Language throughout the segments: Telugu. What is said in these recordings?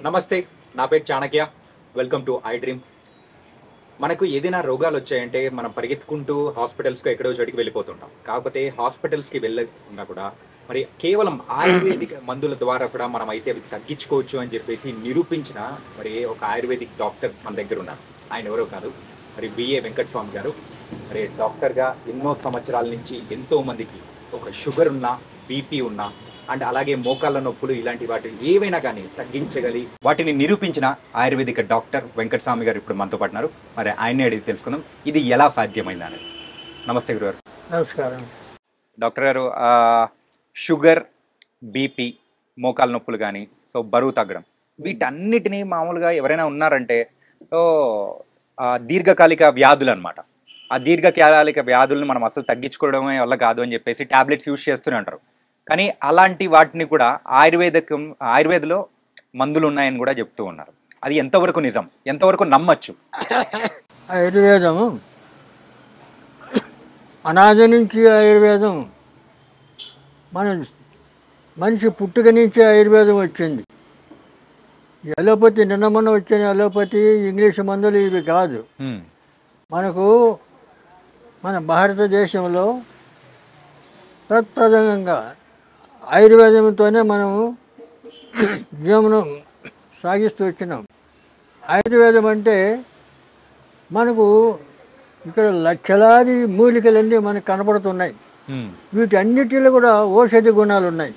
నమస్తే, నా పేరు Chanakya. Welcome to I dream. మనకు ఏదైనా రోగాలు వచ్చాయంటే మనం పరిగెత్తుకుంటూ హాస్పిటల్స్కి ఎక్కడో చోటికి వెళ్ళిపోతుంటాం. కాకపోతే హాస్పిటల్స్కి వెళ్ళకుండా కూడా మరి కేవలం ఆయుర్వేదిక్ మందుల ద్వారా కూడా మనం అయితే అవి తగ్గించుకోవచ్చు అని చెప్పేసి నిరూపించిన మరి ఒక ఆయుర్వేదిక్ డాక్టర్ మన దగ్గర ఉన్నారు. ఆయన ఎవరో కాదు, మరి బిఏ వెంకటస్వామి గారు. మరి డాక్టర్గా ఎన్నో సంవత్సరాల నుంచి ఎంతో మందికి ఒక షుగర్ ఉన్నా, బీపీ ఉన్నా అండ్ అలాగే మోకాళ్ళ నొప్పులు ఇలాంటి వాటి ఏవైనా కానీ తగ్గించగలి వాటిని నిరూపించిన ఆయుర్వేదిక డాక్టర్ వెంకటస్వామి గారు ఇప్పుడు మనతో పాటున్నారు. మరి ఆయన్ని అడిగి తెలుసుకుందాం ఇది ఎలా సాధ్యమైందని. నమస్తే గురుగారు. నమస్కారం. డాక్టర్ గారు, షుగర్, బీపీ, మోకాళ్ళ నొప్పులు కానీ బరువు తగ్గడం వీటన్నిటినీ మామూలుగా ఎవరైనా ఉన్నారంటే దీర్ఘకాలిక వ్యాధులు అనమాట. ఆ దీర్ఘకాలిక వ్యాధులను మనం అసలు తగ్గించుకోవడమే వల్ల కాదు అని చెప్పేసి టాబ్లెట్స్ యూజ్ చేస్తూనే ఉంటారు. కానీ అలాంటి వాటిని కూడా ఆయుర్వేదలో మందులు ఉన్నాయని కూడా చెప్తూ ఉన్నారు. అది ఎంతవరకు నిజం, ఎంతవరకు నమ్మచ్చు? ఆయుర్వేదం అనాది నుంచి ఆయుర్వేదం మనిషి పుట్టుక నుంచి ఆయుర్వేదం వచ్చింది. అలోపతి నిన్న మొన్న వచ్చిన అలోపతి ఇంగ్లీష్ మందులు ఇవి కాదు. మనకు మన భారతదేశంలో ప్రప్రథమంగా ఆయుర్వేదంతోనే మనము జీవనం సాగిస్తూ వచ్చినాం. ఆయుర్వేదం అంటే మనకు ఇక్కడ లక్షలాది మూలికలన్నీ మనకు కనపడుతున్నాయి. వీటన్నిటిలో కూడా ఔషధి గుణాలు ఉన్నాయి.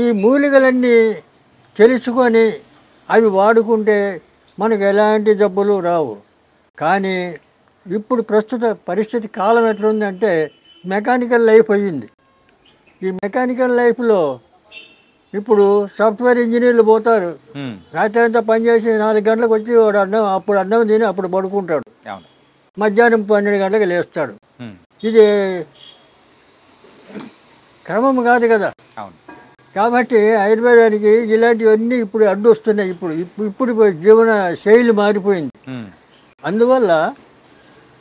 ఈ మూలికలన్నీ తెలుసుకొని అవి వాడుకుంటే మనకు ఎలాంటి జబ్బులు రావు. కానీ ఇప్పుడు ప్రస్తుత పరిస్థితి కాలం ఎట్లుందంటే మెకానికల్ లైఫ్ అయ్యింది. ఈ మెకానికల్ లైఫ్లో ఇప్పుడు సాఫ్ట్వేర్ ఇంజనీర్లు పోతారు, రాత్రి అంతా పనిచేసి 4 గంటలకు వచ్చి వాడు అప్పుడు అన్నం తిని అప్పుడు పడుకుంటాడు, మధ్యాహ్నం 12 గంటలకు లేస్తాడు. ఇది క్రమం కాదు కదా. కాబట్టి ఆయుర్వేదానికి ఇలాంటివన్నీ ఇప్పుడు అడ్డు వస్తున్నాయి. ఇప్పుడు జీవన శైలి మారిపోయింది. అందువల్ల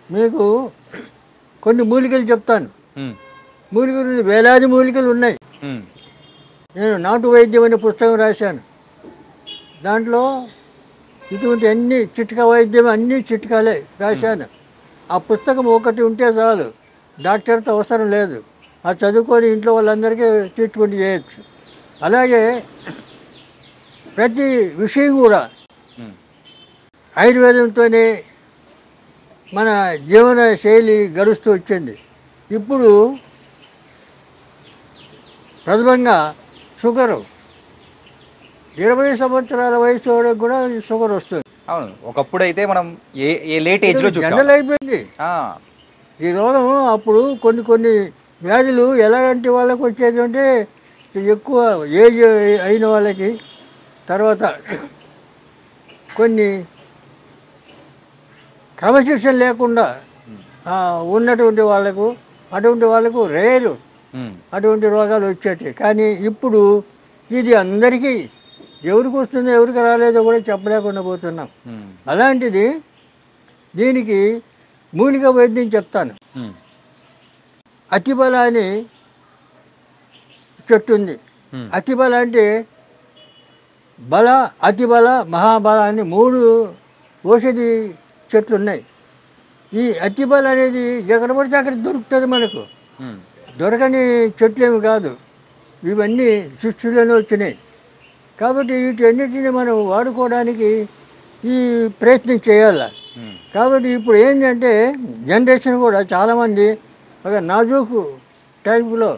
మీకు కొన్ని మూలికలు చెప్తాను. మూలికలు వేలాది మూలికలు ఉన్నాయి. నేను నాటు వైద్యం అనే పుస్తకం రాశాను. దాంట్లో ఇటువంటి అన్ని చిట్కా వైద్యం అన్ని చిట్కాలే రాశాను. ఆ పుస్తకం ఒకటి ఉంటే చాలు, డాక్టర్తో అవసరం లేదు. అది చదువుకొని ఇంట్లో వాళ్ళందరికీ ట్రీట్మెంట్ చేయొచ్చు. అలాగే ప్రతి విషయం కూడా ఆయుర్వేదంతోనే మన జీవన శైలి గడుస్తూ వచ్చింది. ఇప్పుడు ప్రథమంగా షుగరు 20 సంవత్సరాల వయసు వాళ్ళకి కూడా షుగర్ వస్తుంది. అవును, ఒకప్పుడు అయితే మనం ఏ లేట్ ఏజ్లో జనరల్ అయిపోయింది ఈ రోగం. అప్పుడు కొన్ని వ్యాధులు ఎలాంటి వాళ్ళకి వచ్చేది అంటే ఎక్కువ ఏజ్ అయిన వాళ్ళకి, తర్వాత కొన్ని క్రమశిక్షణ లేకుండా ఉన్నటువంటి వాళ్ళకు, అటువంటి వాళ్ళకు రేరు అటువంటి రోగాలు వచ్చేటి. కానీ ఇప్పుడు ఇది అందరికీ ఎవరికి వస్తుందో ఎవరికి రాలేదో కూడా చెప్పలేకుండా పోతున్నాం. అలాంటిది దీనికి మూలిక వైద్యం చెప్తాను. అతిబల అని చెట్టు ఉంది. అతిబల అంటే బల, అతిబల, మహాబల అని 3 ఔషధి చెట్లు ఉన్నాయి. ఈ అతిబల అనేది ఎక్కడ పడితే అక్కడ దొరుకుతుంది. మనకు దొరకని చెట్లేమి కాదు, ఇవన్నీ సృష్టిలోనే వచ్చినాయి. కాబట్టి వీటన్నిటిని మనం వాడుకోవడానికి ఈ ప్రయత్నం చేయాలి. కాబట్టి ఇప్పుడు ఏంటంటే జనరేషన్ కూడా చాలామంది ఒక నాజూకు టైపులో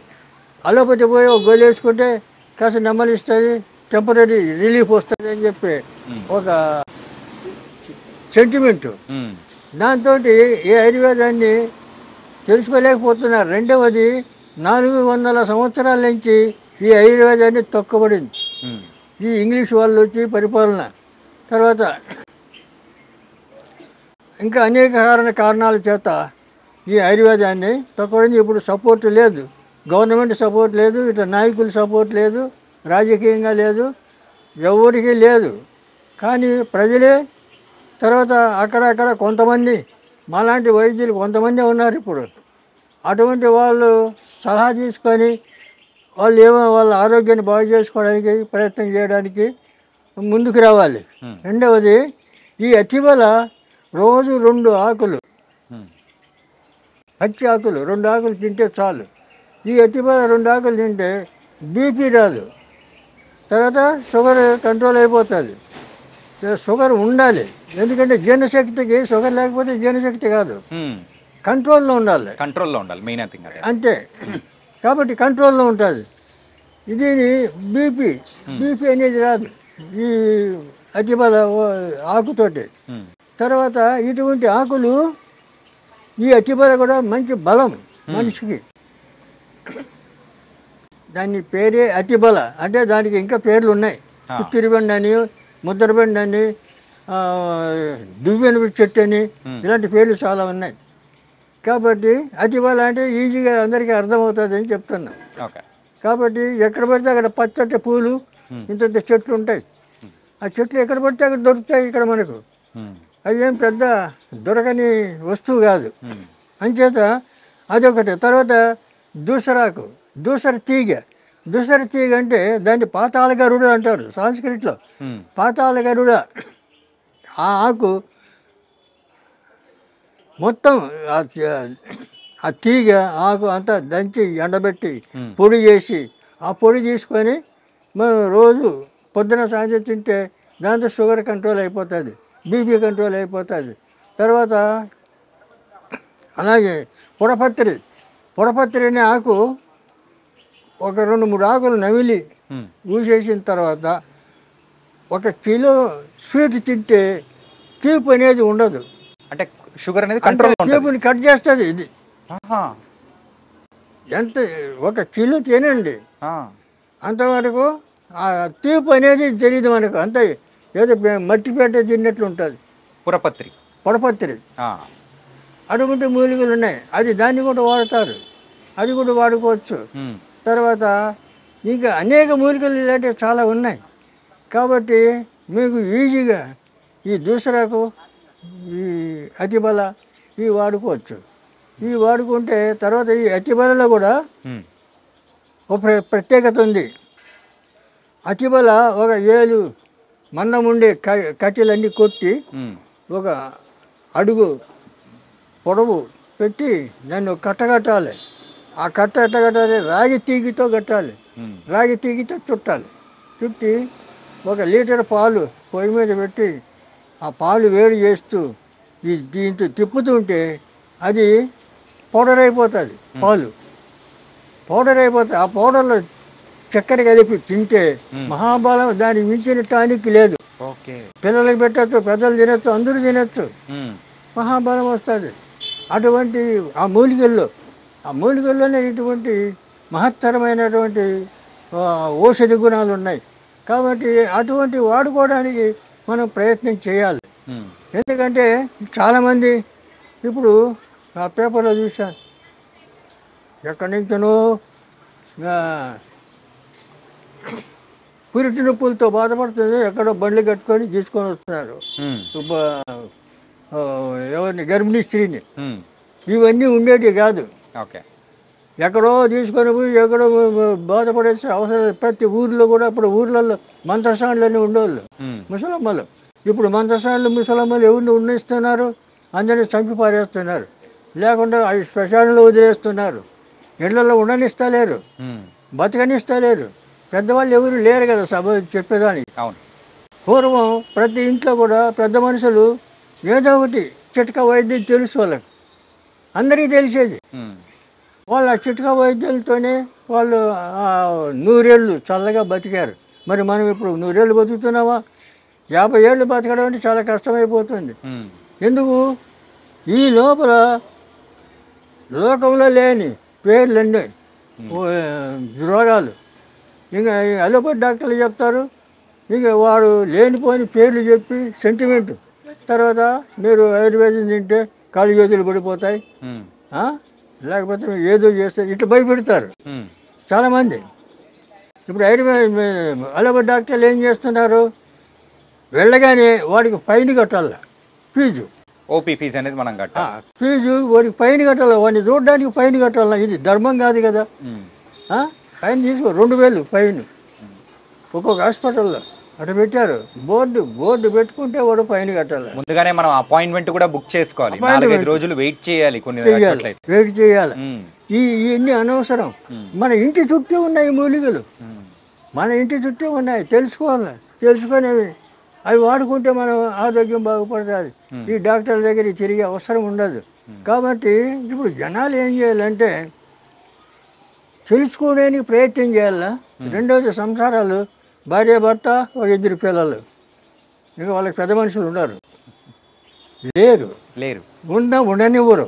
అలోపతి పోయి ఒక గోళీ వేసుకుంటే కాస్త నెమ్మదిస్తుంది, టెంపరీ రిలీఫ్ వస్తుంది అని చెప్పి ఒక సెంటిమెంటు. దాంతో ఈ ఆయుర్వేదాన్ని తెలుసుకోలేకపోతున్నారు. రెండవది 400 సంవత్సరాల నుంచి ఈ ఆయుర్వేదాన్ని తొక్కబడింది. ఈ ఇంగ్లీష్ వాళ్ళు వచ్చి పరిపాలన తర్వాత ఇంకా అనేక కారణాల చేత ఈ ఆయుర్వేదాన్ని తొక్కబడింది. ఇప్పుడు సపోర్ట్ లేదు, గవర్నమెంట్ సపోర్ట్ లేదు, ఇట్లా నాయకుల సపోర్ట్ లేదు, రాజకీయంగా లేదు, ఎవరికి లేదు. కానీ ప్రజలే, తర్వాత అక్కడక్కడ కొంతమంది మాలాంటి వైద్యులు కొంతమంది ఉన్నారు ఇప్పుడు. అటువంటి వాళ్ళు సలహా తీసుకొని వాళ్ళు వాళ్ళ ఆరోగ్యాన్ని బాగు చేసుకోవడానికి ప్రయత్నం చేయడానికి ముందుకు రావాలి. రెండవది ఈ అతిబల రోజు 2 ఆకులు, పచ్చి ఆకులు 2 ఆకులు తింటే చాలు. ఈ అతిబల 2 ఆకులు తింటే బీపీ రాదు, తర్వాత షుగర్ కంట్రోల్ అయిపోతుంది. షుగర్ ఉండాలి, ఎందుకంటే జీర్ణశక్తికి షుగర్ లేకపోతే జీర్ణశక్తి కాదు, కంట్రోల్లో ఉండాలి. మెయిన్ థింగ్ అంతే. కాబట్టి కంట్రోల్లో ఉంటుంది. దీని బీపీ అనేది రాదు ఈ అతిబల ఆకుతోటి. తర్వాత ఇటువంటి ఆకులు, ఈ అతిబల కూడా మంచి బలం మనిషికి. దాని పేరే అతిబల, అంటే దానికి ఇంకా పేర్లు ఉన్నాయి. చిత్తిరిబండి అని, ముద్రబండి అని, దువ్వెన చెట్టు అని, ఇలాంటి పేర్లు చాలా ఉన్నాయి. కాబట్టి అతిబల అంటే ఈజీగా అందరికీ అర్థమవుతుంది అని చెప్తున్నా. కాబట్టి ఎక్కడ పడితే అక్కడ పచ్చటి పూలు, ఇంత చెట్లు ఉంటాయి. ఆ చెట్లు ఎక్కడ పడితే అక్కడ దొరుకుతాయి ఇక్కడ మనకు. అవి ఏం పెద్ద దొరకని వస్తువు కాదు. అంచేత అదొకటి. తర్వాత దూసరాకు, దూసర తీగ అంటే దాన్ని పాతాళ గరుడ అంటారు సాంస్క్రిట్లో. పాతాళ గరుడ ఆ ఆకు మొత్తం ఆ తీగ ఆకు అంతా దంచి ఎండబెట్టి పొడి చేసి, ఆ పొడి తీసుకొని మనం రోజు పొద్దున సాయంత్రం తింటే దాంతో షుగర్ కంట్రోల్ అయిపోతుంది, బీపీ కంట్రోల్ అయిపోతుంది. తర్వాత అలాగే పొడపత్రి అనే ఆకు ఒక 2-3 ఆకులు నమిలి ఊసేసిన తర్వాత 1 కిలో స్వీట్ తింటే తీపి అనేది ఉండదు. అంటే షుగర్ అనేది కంట్రోల్, తీపిని కట్ చేస్తుంది ఇది. ఎంత 1 కిలో తినండి, అంతవరకు ఆ తీపి అనేది తెలియదు మనకు. అంతే ఏదో మట్టిపేట తిన్నట్లు ఉంటుంది. పొడపత్రి అటువంటి మూలికలు ఉన్నాయి. దాన్ని కూడా వాడతారు, అది కూడా వాడుకోవచ్చు. తర్వాత ఇంకా అనేక మూలికలు ఇలాంటివి చాలా ఉన్నాయి. కాబట్టి మీకు ఈజీగా ఈ దూసరాకు, ఈ అతిబల ఇవి వాడుకోవచ్చు. ఇవి వాడుకుంటే తర్వాత ఈ అతిబలలో కూడా ఒక ప్రత్యేకత ఉంది. అతిబల ఒక 7 మందం ఉండే కట్టెలన్నీ కొట్టి 1 అడుగు పొడవు పెట్టి దాన్ని కట్టగట్టాలి. ఆ కట్ట ఎట్టగట్టాలి, రాగి తీగితో కట్టాలి, రాగి తీగితో చుట్టాలి. చుట్టి 1 లీటర్ పాలు పొయ్యి మీద పెట్టి ఆ పాలు వేడి చేస్తూ దీంతో తిప్పుతుంటే అది పౌడర్ అయిపోతుంది. పాలు పౌడర్ అయిపోతుంది. ఆ పౌడర్లో చక్కెర కలిపి తింటే మహాబలం, దానికి మించిన టానిక్ లేదు. పిల్లలకి పెట్టచ్చు, పెద్దలు తినచ్చు, అందరూ తినచ్చు, మహాబలం వస్తుంది. అటువంటి ఆ మూలికల్లోనే ఇటువంటి మహత్తరమైనటువంటి ఔషధి గుణాలు ఉన్నాయి. కాబట్టి అటువంటి వాడుకోవడానికి మనం ప్రయత్నం చేయాలి. ఎందుకంటే చాలామంది ఇప్పుడు ఆ పేపర్లో చూశాను, ఎక్కడి నుంచో పురిటి నొప్పులతో బాధపడుతుంది, ఎక్కడో బండ్లు కట్టుకొని తీసుకొని వస్తున్నారు ఎవరిని, గర్భిణీ స్త్రీని. ఇవన్నీ ఉండేటివి కాదు. ఎక్కడో తీసుకొని పోయి ఎక్కడో బాధపడేసి అవసరం. ప్రతి ఊర్లో కూడా ఇప్పుడు ఊర్లలో మంత్రసానులన్నీ ఉండేవాళ్ళు ముసలమ్మలు. ఇప్పుడు మంత్రసానులు ముసలమ్మలు ఎవరిని ఉన్నిస్తున్నారు, అందరినీ చంపి పారేస్తున్నారు, లేకుండా అవి శ్మశానంలో వదిలేస్తున్నారు. ఇళ్లలో ఉండనిస్తలేరు, బతకనిస్తలేరు. పెద్దవాళ్ళు ఎవరు లేరు కదా సభ చెప్పేదానికి. పూర్వం ప్రతి ఇంట్లో కూడా పెద్ద మనుషులు ఏదో ఒకటి చిట్కా వైద్యం తెలుసు వాళ్ళకి, అందరికీ తెలిసేది. వాళ్ళు ఆ చిట్కా వైద్యాలతోనే వాళ్ళు 100 ఏళ్ళు చల్లగా బతికారు. మరి మనం ఇప్పుడు 100 ఏళ్ళు బతుకుతున్నామా? 50 ఏళ్ళు బతకడం అంటే చాలా కష్టమైపోతుంది. ఎందుకు? ఈ లోపల లోకంలో లేని పేర్లన్నీ రోగాలు. ఇంకా అలోపతి డాక్టర్లు చెప్తారు, ఇంకా వాడు లేనిపోని పేర్లు చెప్పి సెంటిమెంట్. తర్వాత మీరు ఆయుర్వేదం తింటే కాళ్ళు చేతులు పడిపోతాయి, లేకపోతే ఏదో చేస్తే ఇట్లా భయపెడతారు చాలామంది. ఇప్పుడు అలోపతి డాక్టర్లు ఏం చేస్తున్నారు, వెళ్ళగానే వాడికి ఫైన్ కట్టాల, ఫీజు, ఓపీ ఫీజు అనేది మనం కట్టాలి. ఫీజు వాడికి ఫైన్ కట్టాలి, వాడిని చూడడానికి ఫైన్ కట్టాలి. ఇది ధర్మం కాదు కదా. ఫైన్ తీసుకో, 2000 ఫైన్ ఒక్కొక్క హాస్పిటల్లో. అటు పెట్టారు. బోర్డు పెట్టుకుంటే వాడు ఫైన్ కట్టాలి. ముందుగానే మనం అపాయింట్మెంట్ కూడా బుక్ చేసుకోవాలి. 4-5 రోజులు వెయిట్ చేయాలి. కొన్ని వెయిట్ చేయాలి. ఇవన్నీ అనవసరం. మన ఇంటి చుట్టూ ఉన్నాయి మూలికలు, మన ఇంటి చుట్టూ ఉన్నాయి. తెలుసుకోవాలి. తెలుసుకునేవి అవి వాడుకుంటే మనం ఆరోగ్యం బాగుపడుతుంది. ఈ డాక్టర్ల దగ్గర తిరిగే అవసరం ఉండదు. కాబట్టి ఇప్పుడు జనాలు ఏం చేయాలంటే తెలుసుకోవడానికి ప్రయత్నం చేయాలా. రెండోది సంసారాలు, భార్య భర్త, ఒక 2 పిల్లలు, ఇంకా వాళ్ళకి పెద్ద మనుషులు ఉండరు, లేరు, ఉండనివ్వరు.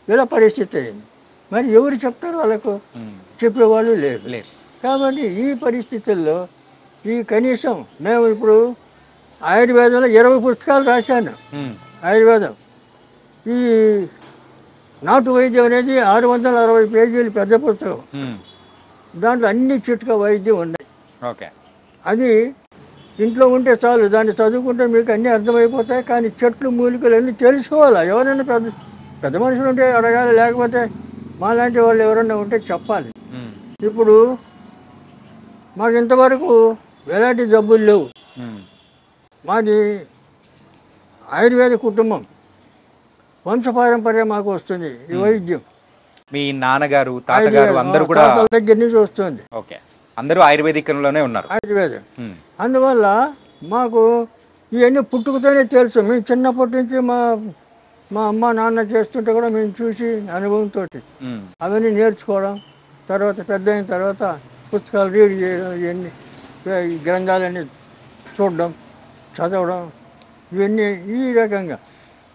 ఇలా పరిస్థితి అయింది. మరి ఎవరు చెప్తారు వాళ్ళకు? చెప్పేవాళ్ళు లేరు. కాబట్టి ఈ పరిస్థితుల్లో ఈ కనీసం మేము ఇప్పుడు ఆయుర్వేదంలో 20 పుస్తకాలు రాశాను. ఆయుర్వేదం ఈ నాటు వైద్యం అనేది 660 పేజీలు పెద్ద పుస్తకం. దాంట్లో అన్ని చిట్కా వైద్యం ఉన్నాయి. అది ఇంట్లో ఉంటే చాలు, దాన్ని చదువుకుంటే మీకు అన్నీ అర్థమైపోతాయి. కానీ చెట్లు మూలికలు అన్నీ తెలుసుకోవాలి. ఎవరైనా పెద్ద మనుషులు ఉంటే అడగాలి, లేకపోతే మాలాంటి వాళ్ళు ఎవరైనా ఉంటే చెప్పాలి. ఇప్పుడు మాకు ఇంతవరకు ఎలాంటి జబ్బులు లేవు. మాది ఆయుర్వేద కుటుంబం, వంశపారంపర్యం మాకు వస్తుంది ఈ వైద్యం. మీ నాన్నగారు, తాతగారు అందరూ కూడా దగ్గర నుంచి వస్తుంది. అందరూ ఆయుర్వేదికంలోనే ఉన్నారు. ఆయుర్వేదం. అందువల్ల మాకు ఇవన్నీ పుట్టుకతోనే తెలుసు. మేము చిన్నప్పటి నుంచి మా అమ్మ నాన్న చేస్తుంటే కూడా మేము చూసి అనుభవంతో అవన్నీ నేర్చుకోవడం, తర్వాత పెద్ద అయిన తర్వాత పుస్తకాలు రీడ్ చేయడం, ఇవన్నీ గ్రంథాలన్నీ చూడడం, చదవడం, ఇవన్నీ ఈ రకంగా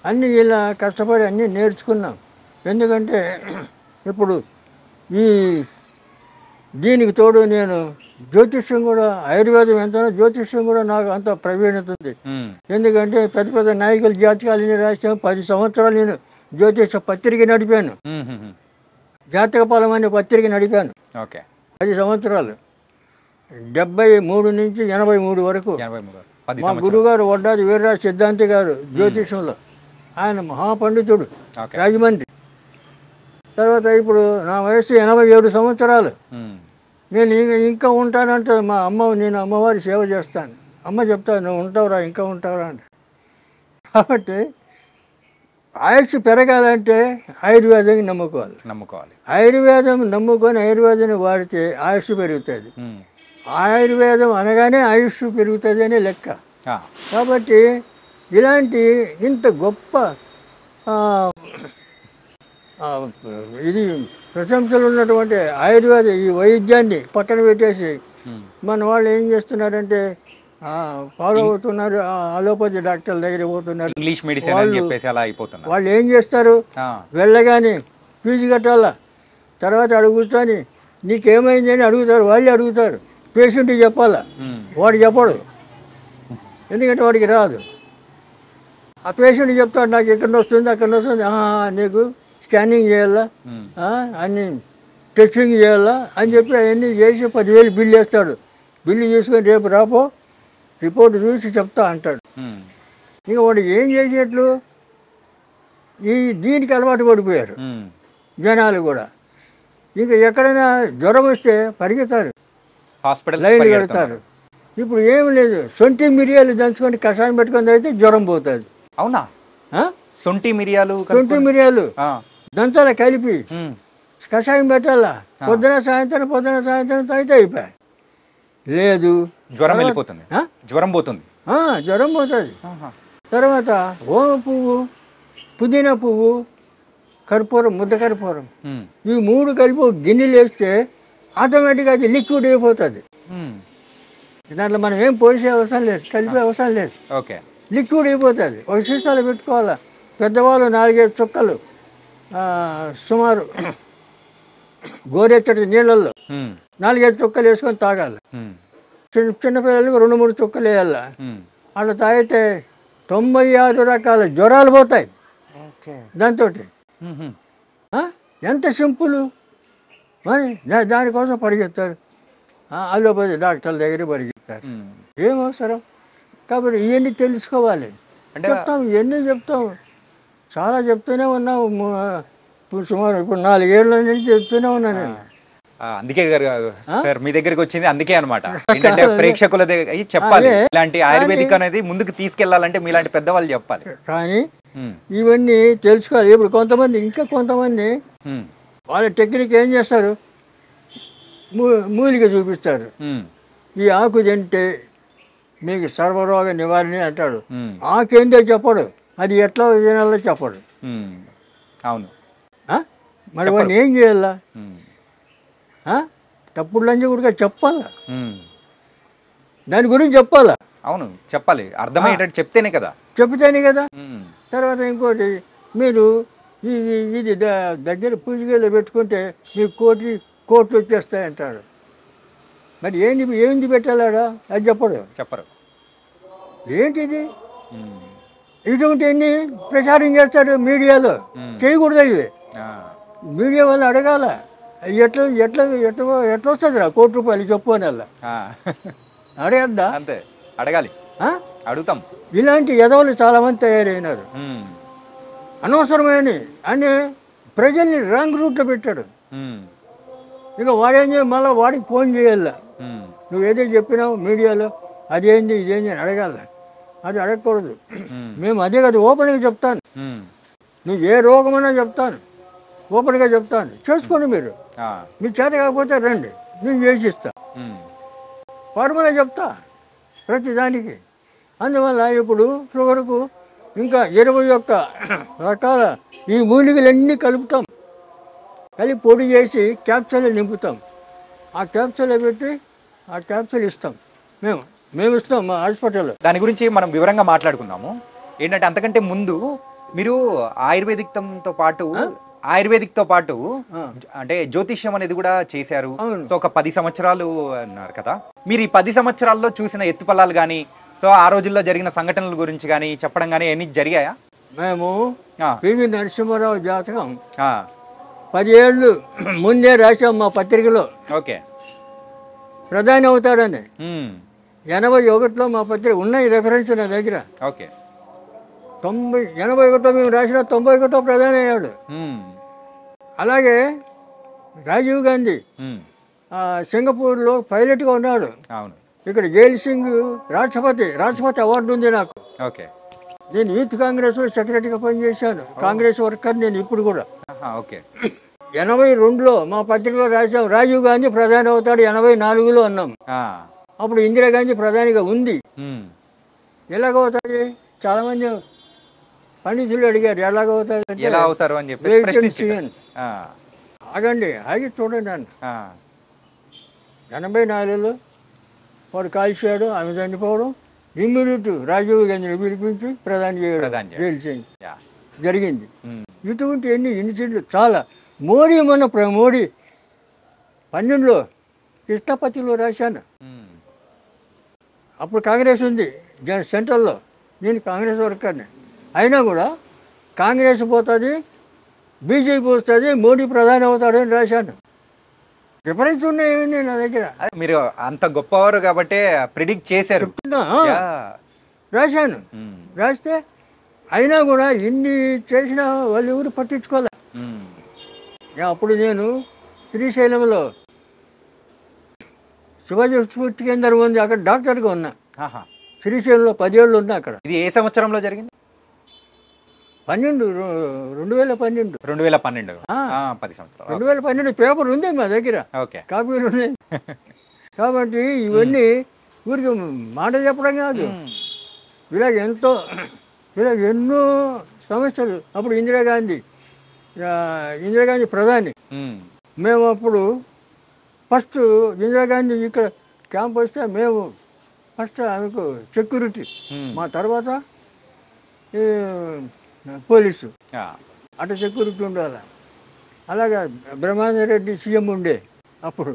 అన్నీ ఇలా కష్టపడి అన్నీ నేర్చుకున్నాం. ఎందుకంటే ఇప్పుడు ఈ దీనికి తోడు నేను జ్యోతిష్యం కూడా, ఆయుర్వేదం ఎంతనో జ్యోతిష్యం కూడా నాకు అంత ప్రవీణత ఉంది. ఎందుకంటే పెద్ద పెద్ద నాయకుల జాతకాలని రాసిన 10 సంవత్సరాలు నేను జ్యోతిష పత్రిక నడిపాను. జాతక ఫలం అనే పత్రిక నడిపాను 10 సంవత్సరాలు, 73 నుంచి 83 వరకు. మా గురుగారు వడ్డాది వీర్రాజు సిద్ధాంతి గారు జ్యోతిషంలో, ఆయన మహాపండితుడు, రాజమండ్రి. తర్వాత ఇప్పుడు నా వయసు 87 సంవత్సరాలు. నేను ఇంకా ఉంటానంటే మా అమ్మ, నేను అమ్మవారి సేవ చేస్తాను. అమ్మ చెప్తాను, నువ్వు ఉంటావురా, ఇంకా ఉంటావురా అంటే. కాబట్టి ఆయుష్ పెరగాలంటే ఆయుర్వేదాన్ని నమ్ముకోవాలి. ఆయుర్వేదం నమ్ముకొని ఆయుర్వేదాన్ని వాడితే ఆయుష్ పెరుగుతుంది. ఆయుర్వేదం అనగానే ఆయుష్ పెరుగుతుంది అనే లెక్క. కాబట్టి ఇలాంటి ఇంత గొప్ప ఇది ప్రశంసలు ఉన్నటువంటి ఆయుర్వేద ఈ వైద్యాన్ని పక్కన పెట్టేసి మన వాళ్ళు ఏం చేస్తున్నారంటే ఫాలో అవుతున్నారు, అలోపతి డాక్టర్ల దగ్గర పోతున్నారు, ఇంగ్లీష్ మెడిసిన్ అని చెప్పేసి అలా అయిపోతున్నారు. వాళ్ళు ఏం చేస్తారు, వెళ్ళగానే ఫీజు కట్టాలా, తర్వాత అడుగుతాని నీకేమైంది అని అడుగుతారు. వాళ్ళే అడుగుతారు, పేషెంట్కి చెప్పాలా, వాడు చెప్పడు, ఎందుకంటే వాడికి రాదు. ఆ పేషెంట్ చెప్తాడు, నాకు ఎక్కడ వస్తుంది అక్కడ వస్తుంది, నీకు స్కానింగ్ చేయాలా, అన్ని టెస్టింగ్ చేయాలా అని చెప్పి అవన్నీ చేసి 10,000 బిల్లు వేస్తాడు. బిల్లు చేసుకొని రేపు రాపో రిపోర్ట్ చూసి చెప్తా అంటాడు. ఇంకా వాడు ఏం చేసేట్లు దీనికి అలవాటు పడిపోయారు జనాలు కూడా. ఇంకా ఎక్కడైనా జ్వరం వస్తే పరిగెత్తారు, హాస్పిటల్ లైన్లు కడతారు. ఇప్పుడు ఏమి లేదు, సొంటి మిరియాలు దంచుకొని కషాయం పెట్టుకొని అయితే జ్వరం పోతుంది. అవునా? సొంటి మిరియాలు దంచాల కలిపి కషాయం పెట్టాలా, పొద్దున సాయంత్రం తాగితే అయిపోయి. లేదు, జ్వరం వెళ్ళిపోతుంది, జ్వరం పోతుంది. తర్వాత ఓమ పువ్వు, పుదీనా పువ్వు, కర్పూరం, ముద్ద కర్పూరం, ఈ 3 కలిపి గిన్నెలు వేస్తే ఆటోమేటిక్గా అది లిక్విడ్ అయిపోతుంది. దాంట్లో మనం ఏం పోసే అవసరం లేదు, కలిపే అవసరం లేదు, లిక్విడ్ అయిపోతుంది. ఒక సీసాలో పెట్టుకోవాలా. పెద్దవాళ్ళు 4-5 చుక్కలు సుమారు గోరెచ్చటి నీళ్ళల్లో 4-5 చుక్కలు వేసుకొని తాగాలి. చిన్నపిల్లలకు 2-3 చుక్కలు వేయాలి. అట్లా తాగితే 96 రకాల జ్వరాలు పోతాయి దాంతో. ఎంత సింపుల్. మరి దానికోసం పరిగెత్తారు, అలోపతి డాక్టర్ల దగ్గర పరిగెత్తారు. ఏం అవసరం? కాబట్టి ఇవన్నీ తెలుసుకోవాలి. చెప్తాం, ఇవన్నీ చెప్తాం, చాలా చెప్తూనే ఉన్నావు. సుమారు ఇప్పుడు 4 ఏళ్ళ నుంచి చెప్తూనే ఉన్నా నేను. అందుకే సార్ మీ దగ్గరికి వచ్చింది అందుకే అనమాట. ఏంటంటే ప్రేక్షకుల దగ్గర చెప్పాలి, ఇలాంటి ఆయుర్వేదిక్ అనేది ముందుకు తీసుకెళ్లాలంటే మీలాంటి పెద్దవాళ్ళు చెప్పాలి. కానీ ఇవన్నీ తెలుసుకోవాలి. ఇప్పుడు కొంతమంది వాళ్ళ టెక్నిక్ ఏం చేస్తారు, మూలిక చూపిస్తారు. ఈ ఆకు తింటే మీకు సర్వరోగ నివారణ అంటాడు. ఆకేందో చెప్పడు, అది ఎట్లా తినాలో చెప్పడు. అవును, మరి వాడిని ఏం చేయాలా? తప్పుడు లంచ కూడా చెప్పాలా, దాని గురించి చెప్పాలా. అవును, చెప్పాలి, అర్థమయ్యేటట్టు చెప్తేనే కదా. తర్వాత ఇంకోటి, మీరు ఇది దగ్గర పూజగేలో పెట్టుకుంటే మీకు కోట్లు వచ్చేస్తాయంటాడు. మరి ఏంది పెట్టాలాడా, అది చెప్పరు. ఏంటిది? ఇటువంటివన్నీ ప్రచారం చేస్తాడు మీడియాలో. చేయకూడదు ఇవి. మీడియా వాళ్ళు అడగాల, ఎట్లా ఎట్లా ఎట్లా ఎట్లా వస్తుంది రా ₹1 చెప్పు అని అడగద్దా? అంతే, అడగాలి, అడుగుతాం. ఇలాంటి ఎదవలు చాలామంది తయారైనారు, అనవసరమైన అని ప్రజల్ని రాంగ్ రూట్లో పెట్టాడు. ఇక వాడేం చేయాలి, మళ్ళీ వాడికి ఫోన్ చేయాల, నువ్వు ఏదో చెప్పినావు మీడియాలో అదేంది ఇదేంది అని అడగాల. అది అడగకూడదు. మేము అదే కదా ఓపెన్గా చెప్తాను, నువ్వు ఏ రోగమైనా చెప్తాను, ఓపెన్గా చెప్తాను, చేసుకోండి. మీరు మీ చేత కాకపోతే రండి, నేను చేసిస్తా, ఫార్ములా చెప్తా ప్రతిదానికి. అందువల్ల ఇప్పుడు షుగర్కు ఇంకా 21 రకాల ఈ మూలికలన్నీ కలుపుతాం, కలిపి పొడి చేసి క్యాప్సూల్ నింపుతాం. ఆ క్యాప్సూల్ పెట్టి ఆ క్యాప్సూల్ ఇస్తాం, మేము ఇస్తాం మా హాస్పిటల్లో. దాని గురించి మనం వివరంగా మాట్లాడుకుందాము. ఏంటంటే అంతకంటే ముందు మీరు ఆయుర్వేదిక్తో పాటు అంటే జ్యోతిష్యం అనేది కూడా చేశారు. సో ఒక 10 సంవత్సరాలు అన్నారు కదా. మీరు ఈ 10 సంవత్సరాల్లో చూసిన ఎత్తుపల్లాలు కానీ, సో ఆ రోజుల్లో జరిగిన సంఘటనల గురించి కానీ చెప్పడం కానీ అన్ని జరిగాయా? మేము పివి నరసింహారావు జాతకం 10 ఏళ్ళు ముందే రాసాం మా పత్రికలో. ఓకే, ప్రధాని అవుతాడని 81లో మా పత్రిక ఉన్నాయి రెఫరెన్స్ నా దగ్గర. ఓకే, 81 మేము రాసిన 91 ప్రధాని అయ్యాడు. అలాగే రాజీవ్ గాంధీ సింగపూర్లో పైలట్గా ఉన్నాడు. ఇక్కడ జైల్ సింగ్ రాష్ట్రపతి అవార్డు ఉంది నాకు. నేను యూత్ కాంగ్రెస్లో సెక్రటరీగా పనిచేశాను, కాంగ్రెస్ వర్కర్ నేను ఇప్పుడు కూడా. 82లో మా పత్రికలో రాసాం రాజీవ్ గాంధీ ప్రధాని అవుతాడు, 84లో అన్నాం. అప్పుడు ఇందిరాగాంధీ ప్రధానిగా ఉంది. ఎలాగవుతుంది? చాలా మంది పండితులు అడిగారు ఎలాగవుతారు అని చెప్పి. ఆగండి, ఆగి చూడండి అన్న. 84లో వాడు కాల్చాడు, ఆమె చనిపోవడం, ఇమ్మీడియట్ రాజీవ్ గాంధీని పిలిపించి ప్రధాని చేయడం జరిగింది. ఇటువంటి ఇన్సిడెంట్లు చాలా. మోడీ 12లో కృష్ణపతిలో రాశాను. అప్పుడు కాంగ్రెస్ ఉంది సెంట్రల్లో, నేను కాంగ్రెస్ వర్కర్ని. అయినా కూడా కాంగ్రెస్ పోతుంది, బీజేపీ వస్తుంది, మోడీ ప్రధాని అవుతాడు అని రాశాను. రిఫరెన్స్ ఉన్నాయి నా దగ్గర. మీరు అంత గొప్పవారు కాబట్టి ప్రిడిక్ట్ చేశారు, రాశాను. రాస్తే అయినా కూడా ఇన్ని చేసిన వాళ్ళు ఎవరు పట్టించుకోలే. అప్పుడు నేను శ్రీశైలంలో శివాజీ స్ఫూర్తి కేంద్రం ఉంది, అక్కడ డాక్టర్గా ఉన్నా. శ్రీశైలంలో 10 ఏళ్ళు ఉన్నా అక్కడ. ఇది ఏ సంవత్సరంలో జరిగింది? 2012. 10 సంవత్సరాలు. 2012 పేపర్ ఉంది మా దగ్గర, కాపీలు ఉన్నాయి. కాబట్టి ఇవన్నీ ఊరికి మాట చెప్పడం కాదు, ఇలాగ ఎన్నో సమస్యలు. అప్పుడు ఇందిరాగాంధీ ప్రధాని. మేము అప్పుడు ఫస్ట్ ఇందిరాగాంధీ ఇక్కడ క్యాంప్ వస్తే మేము ఫస్ట్ ఆమెకు సెక్యూరిటీ, మా తర్వాత పోలీసు, అటు సెక్యూరిటీ ఉండాలి. అలాగా బ్రహ్మానందరెడ్డి సీఎం ఉండే అప్పుడు.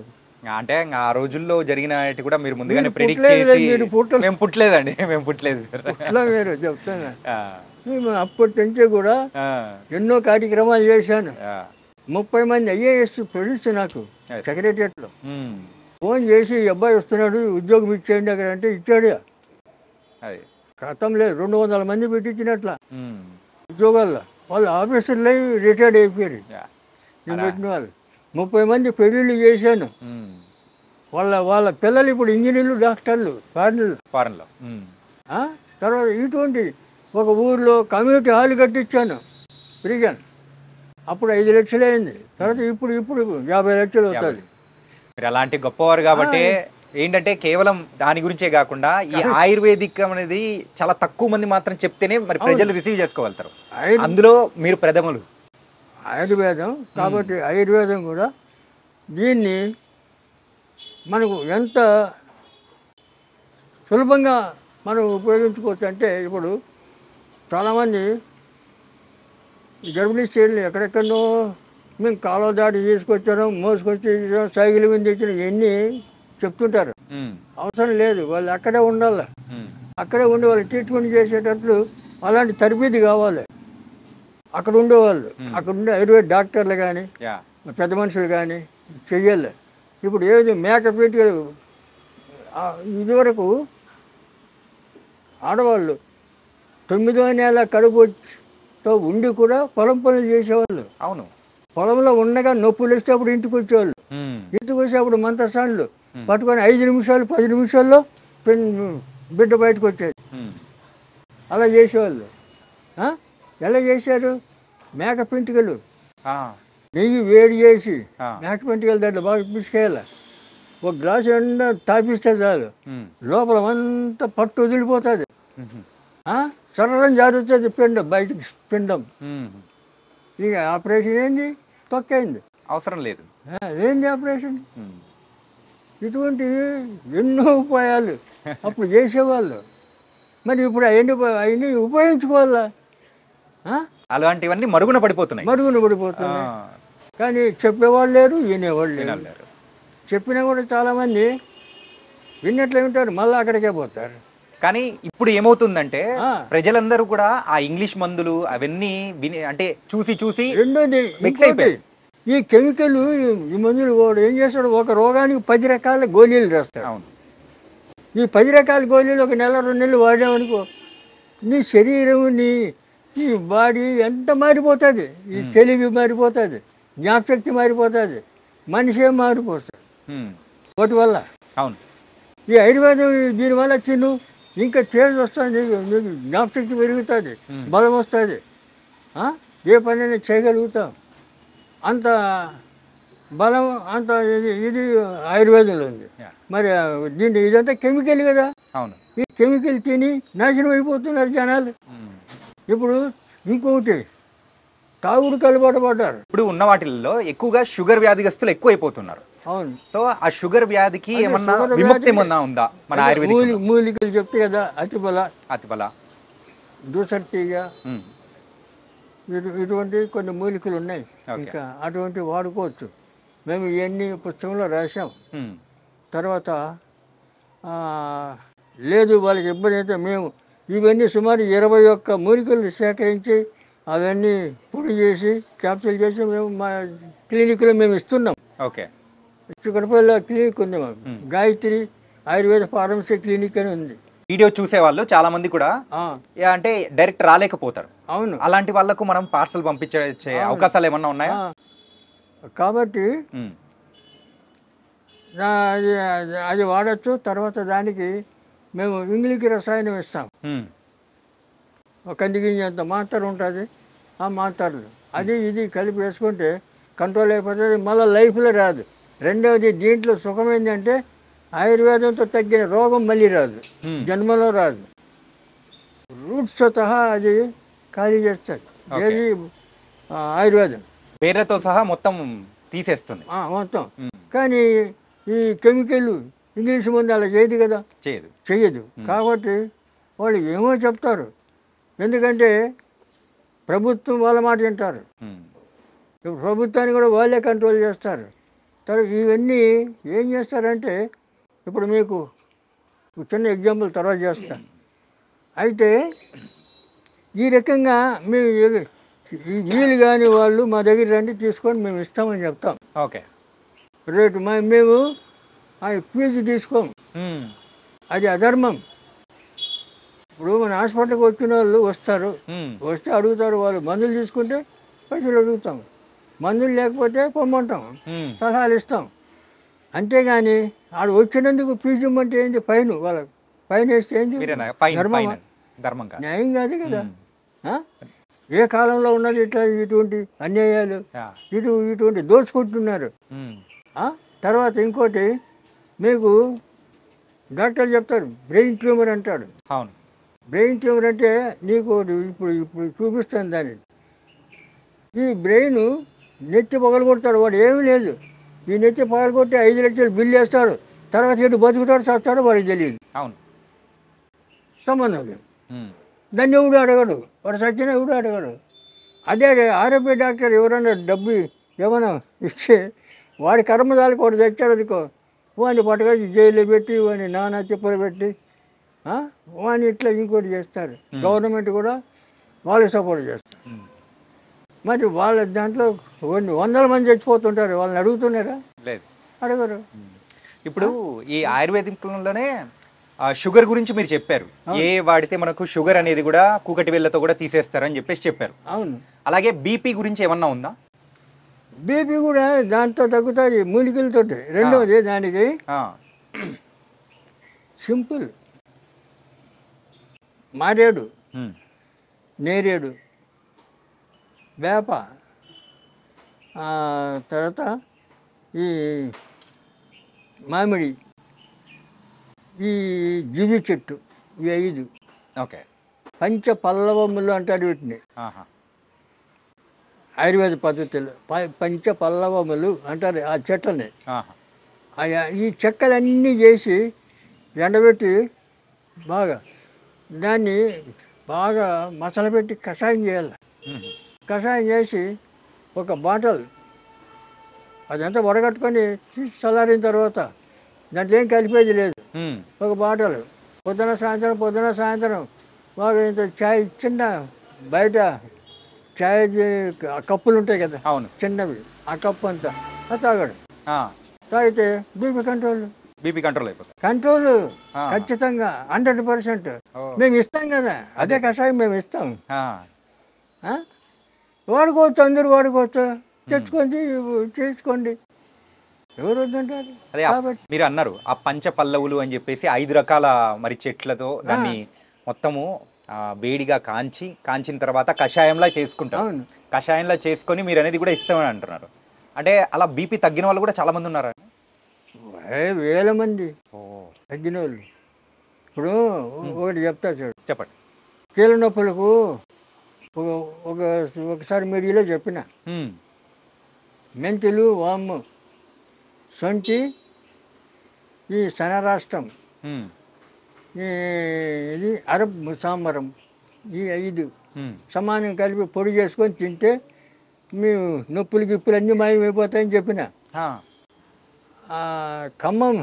అంటే ఆ రోజుల్లో జరిగిన కూడా మీరు ముందుగానే ప్రెడిక్ట్ చేసి. మేము పుట్టలేదండి, మేము పుట్టలేదు. మీరు చెప్తాను, మేము అప్పటి నుంచే కూడా ఎన్నో కార్యక్రమాలు చేశాను. 30 మంది IAS ఫ్రెండ్స్ నాకు సెక్రటరియట్లో ఫోన్ చేసి, అబ్బాయి వస్తున్నాడు ఉద్యోగం ఇచ్చేయండి అక్కడ అంటే ఇచ్చాడు. క్రితం లేదు, 200 మంది పెట్టించినట్ల ఉద్యోగాల్లో. వాళ్ళు ఆఫీసర్లు రిటైర్డ్ అయిపోయారు నేను పెట్టిన వాళ్ళు. 30 మంది పెళ్ళిళ్ళు చేశాను. ఉమ్. వాళ్ళ పిల్లలు ఇప్పుడు ఇంజనీర్లు, డాక్టర్లు, ఫారినర్లు. ఫారెన్లో. తర్వాత ఇటువంటి ఒక ఊర్లో కమ్యూనిటీ హాల్ కట్టించాను ఫ్రీగా. అప్పుడు 5 లక్షలు అయింది. తర్వాత ఇప్పుడు 50 లక్షలు అవుతుంది. మీరు అలాంటి గొప్పవారు కాబట్టి ఏంటంటే కేవలం దాని గురించే కాకుండా ఈ ఆయుర్వేదిక్ అనేది చాలా తక్కువ మంది మాత్రం చెప్తేనే మరి ప్రజలు రిసీవ్ చేసుకోగలుగుతారు. అందులో మీరు ప్రథములు. ఆయుర్వేదం కాబట్టి ఆయుర్వేదం కూడా దీన్ని మనకు ఎంత సులభంగా మనం ఉపయోగించుకోవచ్చు అంటే, ఇప్పుడు చాలామంది గర్భిణీ స్త్రీలు ఎక్కడెక్కడో మేము కాలువ దాటి తీసుకొచ్చాను, మోసుకొచ్చి సైకిల్ మీద తెచ్చిన ఇవన్నీ చెప్తుంటారు. అవసరం లేదు, వాళ్ళు అక్కడే ఉండాలి. అక్కడే ఉండి వాళ్ళు ట్రీట్మెంట్ చేసేటట్లు అలాంటి తరబీదు కావాలి. అక్కడ ఉండేవాళ్ళు, అక్కడ ఉండే ఆయుర్వేద డాక్టర్లు కానీ పెద్ద మనుషులు కానీ చెయ్యాలి. ఇప్పుడు ఏది మేకప్ పెట్టి ఇదివరకు ఆడవాళ్ళు 9వ నెల కడుపుతో ఉండి కూడా పొలం పనులు చేసేవాళ్ళు. అవును, పొలంలో ఉండగా నొప్పులు వస్తే అప్పుడు ఇంటికి వచ్చేవాళ్ళు. ఇంటికి వచ్చి అప్పుడు మంత్రసాన్లు పట్టుకొని 5 నిమిషాలు 10 నిమిషాల్లో బిడ్డ బయటకు వచ్చేది. అలా చేసేవాళ్ళు. ఎలా చేశారు? మేక పెంటికలు నెయ్యి వేడి చేసి మేక పెంటికలు దాంట్లో బాగా పిసుకేయాలి. ఒక గ్లాసు ఎండా తాపిస్తే చాలు, లోపల అంతా పట్టు వదిలిపోతుంది. సరళం జారుతుంది పిండం బయటకు. పిండం ఇక ఆపరేషన్ ఏంది? తొక్కైంది, అవసరం లేదు. ఏంది ఆపరేషన్? ఇటువంటి ఎన్నో ఉపాయాలు అప్పుడు చేసేవాళ్ళు. మరి ఇప్పుడు అవన్నీ ఉపయోగించుకోవాలా? అలాంటివన్నీ మరుగున పడిపోతున్నాయి. కానీ చెప్పేవాళ్ళు లేరు, వినేవాళ్ళు లేరు. చెప్పినా కూడా చాలామంది విన్నట్లే ఉంటారు, మళ్ళీ అక్కడికే పోతారు. కానీ ఇప్పుడు ఏమవుతుందంటే ప్రజలందరూ కూడా ఆ ఇంగ్లీష్ మందులు అవన్నీ అంటే చూసి రెండోది ఈ కెమికల్, ఈ మందులు కూడా ఏం చేస్తాడు, ఒక రోగానికి 10 రకాల గోళీలు రాస్తాడు. అవును. ఈ 10 రకాల గోళీలు ఒక నెల 2 నెలలు వాడామనుకో, నీ శరీరం ఈ బాడీ ఎంత మారిపోతుంది. ఈ తెలివి మారిపోతుంది, జ్ఞాపశక్తి మారిపోతుంది, మనిషే మారిపోతుంది వాటి వల్ల. అవును. ఈ ఆయుర్వేదం దీనివల్ల తిను, ఇంకా చేంజ్ వస్తుంది, నీకు జ్ఞాపశక్తి పెరుగుతుంది, బలం వస్తుంది, ఏ పనైనా చేయగలుగుతాం. అంత బలం అంత ఇది ఆయుర్వేదంలో ఉంది. మరి దీంట్లో ఇదంతా కెమికల్ కదా. అవును. ఈ కెమికల్ తిని నాశనం అయిపోతున్నారు జనాలు. ఇప్పుడు ఇంకొకటి తాగుడు కలవాటు పడ్డారు. ఇప్పుడు ఉన్న వాటిల్లో ఎక్కువగా షుగర్ వ్యాధిగ్రస్తులు ఎక్కువ అయిపోతున్నారు. అవును. సో ఆ షుగర్ వ్యాధికి ఏమన్నా విముక్తి ఏమన్నా ఉందా మన ఆయుర్వేదిక్? మూలికలు చెప్తే కదా, అతిబల, దూసర్తిగా ఇటువంటి కొన్ని మూలికలు ఉన్నాయి. ఇంకా అటువంటి వాడుకోవచ్చు. మేము ఇవన్నీ పుస్తకంలో రాసాం. తర్వాత లేదు వాళ్ళకి ఇబ్బంది అయితే మేము ఇవన్నీ సుమారు 21 మూలికలు సేకరించి అవన్నీ పొడి చేసి క్యాప్సూల్ చేసి మేము మా క్లినిక్లో మేము ఇస్తున్నాం. ఓకే. చిక్కడపల్లి క్లినిక్ ఉంది మాకు, గాయత్రి ఆయుర్వేద ఫార్మసీ క్లినిక్ అని ఉంది. వీడియో చూసే వాళ్ళు చాలా మంది కూడా అంటే డైరెక్ట్ రాలేకపోతారు. అవును. అలాంటి వాళ్ళకు మనం పార్సల్ పంపించే అవకాశాలు ఏమన్నా ఉన్నాయా? కాబట్టి అది వాడచ్చు. తర్వాత దానికి మేము ఇంగ్లీష్ రసాయనం ఇస్తాం. ఒక కందిగింజ అంత మాత్ర ఉంటుంది. ఆ మాత్రలు అది ఇది కలిపి వేసుకుంటే కంట్రోల్ అయిపోతుంది, మళ్ళీ లైఫ్లో రాదు. రెండవది దీంట్లో సుఖం ఏంటంటే ఆయుర్వేదంతో తగ్గిన రోగం మళ్ళీ రాదు, జన్మలో రాదు. రూట్స్ సహా అది ఖాళీ చేస్తుంది. ఏది ఆయుర్వేదం పేరుతో సహా మొత్తం తీసేస్తుంది మొత్తం. కానీ ఈ కెమికల్ ఇంగ్లీష్ మందు అలా చేయదు కదా, చెయ్యదు. కాబట్టి వాళ్ళు ఏమో చెప్తారు, ఎందుకంటే ప్రభుత్వం వాళ్ళ మాట వింటారు. ప్రభుత్వాన్ని కూడా వాళ్ళే కంట్రోల్ చేస్తారు. తర్వాత ఇవన్నీ ఏం చేస్తారంటే, ఇప్పుడు మీకు చిన్న ఎగ్జాంపుల్ తర్వాత చేస్తాను. అయితే ఈ రకంగా మీ వీళ్ళు కానీ వాళ్ళు మా దగ్గర రండి తీసుకొని మేము ఇస్తామని చెప్తాం. ఓకే. రేటు మేము ఫీజు తీసుకోము, అది అధర్మం. ఇప్పుడు మన హాస్పిటల్కి వచ్చిన వాళ్ళు వస్తారు, వస్తే అడుగుతారు, వాళ్ళు మందులు తీసుకుంటే పైసలు అడుగుతాం. మందులు లేకపోతే పొమ్మంటాం, ఉమ్. సలహాలు ఇస్తాం. అంతేగాని ఆడు వచ్చినందుకు ఫీజు ఇమ్మంటే ఏంది? ఫైన్, వాళ్ళకి ఫైన్ వేస్తే ఏంది? మీరేనా ఫైన్ ధర్మమా? ఫైన్ ధర్మం కాదు. న్యాయం కాదు కదా. ఉమ్. ఆ? ఏ కాలంలో ఉన్నది ఇట్లా ఇటువంటి అన్యాయాలు, యా. ఇటువంటి దోచుకుంటున్నారు. ఉమ్. ఆ? తర్వాత ఇంకోటి మీకు డాక్టర్ చెప్తాడు బ్రెయిన్ ట్యూమర్ అంటాడు. అవును. బ్రెయిన్ ట్యూమర్ అంటే నీకు ఇప్పుడు ఇప్పుడు చూపిస్తాను దాన్ని. ఈ బ్రెయిన్ నెత్తి పగలగొడతాడు, వాడు ఏమీ లేదు. ఈ నెత్తి పగలగొట్టి 5 లక్షలు బిల్లు వేస్తాడు, తర్వాత ఇటు బతుకుతాడు చస్తాడు వాడికి తెలియదు, అవును. సంబంధం లేదు. ఉమ్. దాన్ని ఎవడు అడగడు, వాడు సచ్చిన ఎవడు అడగడు. అదే ఆరోగ్య డాక్టర్ ఎవరన్నా డబ్బు ఏమైనా ఇస్తే వాడి కర్మదాలకు వాడు తెచ్చాడు అనుకో, వాడిని పట్టుకొచ్చి జైల్లో పెట్టి వాడిని నానా చెప్పులు పెట్టి వాడిని ఇట్లా ఇంకోటి చేస్తారు. గవర్నమెంట్ కూడా వాళ్ళు సపోర్ట్ చేస్తారు. ఉమ్. మరి వాళ్ళ దాంట్లో కొన్ని వందల మంది చచ్చిపోతుంటారు, వాళ్ళని అడుగుతున్నారా? లేదు. అడగరు. ఇప్పుడు ఈ ఆయుర్వేదికంలోనే షుగర్ గురించి మీరు చెప్పారు. ఏ వాడితే మనకు షుగర్ అనేది కూడా కూకటి వేళ్ళతో కూడా తీసేస్తారని చెప్పేసి చెప్పారు. అవును. అలాగే బీపీ గురించి ఏమన్నా ఉందా? బీపీ కూడా దాంతో తగ్గుతుంది మూలికలతో. రెండవది దానికి ఆ. సింపుల్, మారేడు, ఉమ్. నేరేడు, వేప, తర్వాత ఈ మామిడి, ఈ జిగి చెట్టు, ఈ 5 ఓకే. పంచ పల్లవములు అంటారు వీటిని ఆహా. ఆయుర్వేద పద్ధతిలో. పంచ పల్లవములు అంటారు ఆ చెట్లని. ఆహా. ఈ చెక్కలన్నీ చేసి ఎండబెట్టి బాగా దాన్ని బాగా మసలబెట్టి కషాయం చేయాలి. ఉమ్. కషాయం చేసి ఒక బాటల్ అదంతా వడగట్టుకొని తీసి చల్లారిన తర్వాత దాంట్లో ఏం కలిపేది లేదు. ఉమ్. ఒక బాటల్ పొద్దున సాయంత్రం బాగా ఇంత చాయ్, చిన్న బయట చాయ్ కప్పులు ఉంటాయి కదా అవును. చిన్నవి, ఆ కప్పు అంతా అది తాగడు. ఆ. తాగితే బీపీ కంట్రోల్. బీపీ కంట్రోల్ అయిపోతుంది. కంట్రోల్ ఆ. ఖచ్చితంగా 100%. ఓ. మేము ఇస్తాం కదా, అదే కషాయం మేము ఇస్తాం. ఆ. వాడుకోవచ్చు, అందరూ వాడుకోవచ్చు, తెచ్చుకొని చేసుకోండి, ఎవరు వద్దంటారు. అదే కాబట్టి మీరు అన్నారు ఆ పంచ పల్లవులు అని చెప్పేసి 5 రకాల మరి చెట్లతో దాన్ని మొత్తము వేడిగా కాంచిన తర్వాత కషాయంలా చేసుకుంటారు. అవును. కషాయంలా చేసుకొని మీరు అనేది కూడా ఇస్తామని అంటున్నారు. అంటే అలా బీపీ తగ్గిన వాళ్ళు కూడా చాలా మంది ఉన్నారు. వేల మంది ఓ. తగ్గిన వాళ్ళు. ఇప్పుడు ఒకటి చెప్తా చూడు. చెప్పండి. కీళ్ళ నొప్పులకు ఒకసారి మీడియాలో చెప్పిన ఉమ్. మెంతులు, వాము, సొంటి, ఈ సనరాష్ట్రం, ఉమ్. ఇది అరబ్ ముసాంబరం, ఈ 5 ఉమ్. సమానం కలిపి పొడి చేసుకొని తింటే మీ నొప్పులు గిప్పులు అన్నీ మాయమైపోతాయని చెప్పిన. ఆ. ఖమ్మం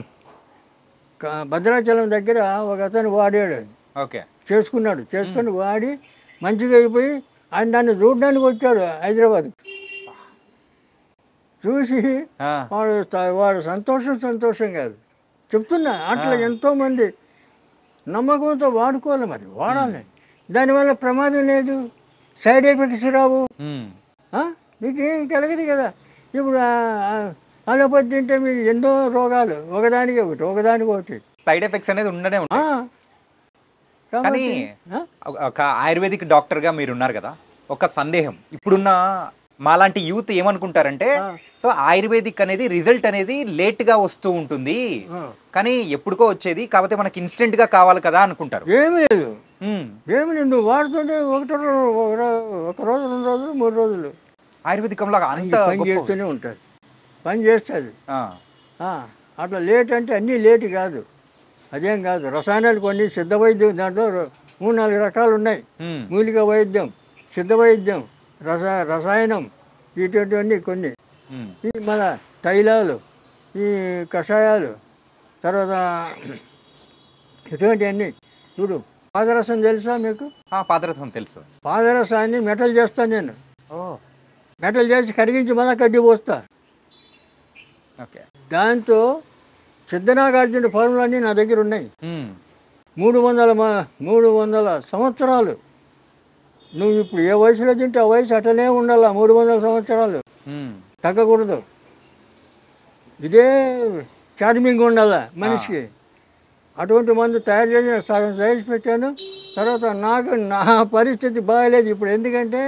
భద్రాచలం దగ్గర ఒక అతను వాడాడు, ఓకే. చేసుకొని వాడి మంచిగా అయిపోయి ఆయన దాన్ని చూడడానికి వచ్చాడు హైదరాబాద్. చూసి ఆ. వాడు సంతోషం కాదు చెప్తున్నా. అట్లా ఎంతోమంది నమ్మకంతో వాడుకోవాలి, మరి వాడాలి. దానివల్ల ప్రమాదం లేదు, సైడ్ ఎఫెక్ట్స్ రావు, ఉమ్. మీకేం కలగదు కదా. ఇప్పుడు అలోపతి తింటే మీకు ఎన్నో రోగాలు ఒకదానికి ఒకటి సైడ్ ఎఫెక్ట్స్ అనేది ఉండనే ఉంటాయి. కానీ కాబట్టి ఒక ఆయుర్వేదిక్ డాక్టర్గా మీరు ఉన్నారు కదా, ఒక సందేహం. ఇప్పుడున్న మాలాంటి యూత్ ఏమనుకుంటారంటే, సో ఆయుర్వేదిక్ అనేది రిజల్ట్ అనేది లేట్గా వస్తూ ఉంటుంది, కానీ ఎప్పుడుకో వచ్చేది, కాకపోతే మనకి ఇన్స్టెంట్గా కావాలి కదా అనుకుంటారు. ఏమీ లేదు, నువ్వు వాడుతుంటే ఒక రోజు 2 రోజులు 3 రోజులు ఆయుర్వేదికంలో అంత పని చేస్తూనే ఉంటుంది, పని చేస్తుంది. అట్లా లేట్ అంటే అన్నీ లేట్ కాదు, అదేం కాదు. రసాయనాలు కొన్ని సిద్ధ వైద్యం, దాంట్లో 3-4 రకాలు ఉన్నాయి. మూలిక వైద్యం, సిద్ధ వైద్యం, రసాయనం, ఇటువంటివన్నీ కొన్ని. ఈ మన తైలాలు, ఈ కషాయాలు, తర్వాత ఇటువంటివన్నీ. చూడు, పాదరసం తెలుసా మీకు? పాదరసం తెలుసు. పాదరసాన్ని మెటల్ చేస్తాను నేను. మెటల్ చేసి కరిగించి మళ్ళీ కడ్డీ పోస్తా. ఓకే. దాంతో సిద్ధనాగార్జున ఫార్ములన్నీ నా దగ్గర ఉన్నాయి. 300 సంవత్సరాలు. నువ్వు ఇప్పుడు ఏ వయసులో తింటే ఆ వయసు అట్లనే ఉండాలా, 300 సంవత్సరాలు. తగ్గకూడదు. ఇదే చార్మింగ్ ఉండాల మనిషికి. అటువంటి మందు తయారు చేసి సగం సైజ్ పెట్టాను. తర్వాత నా పరిస్థితి బాగాలేదు ఇప్పుడు. ఎందుకంటే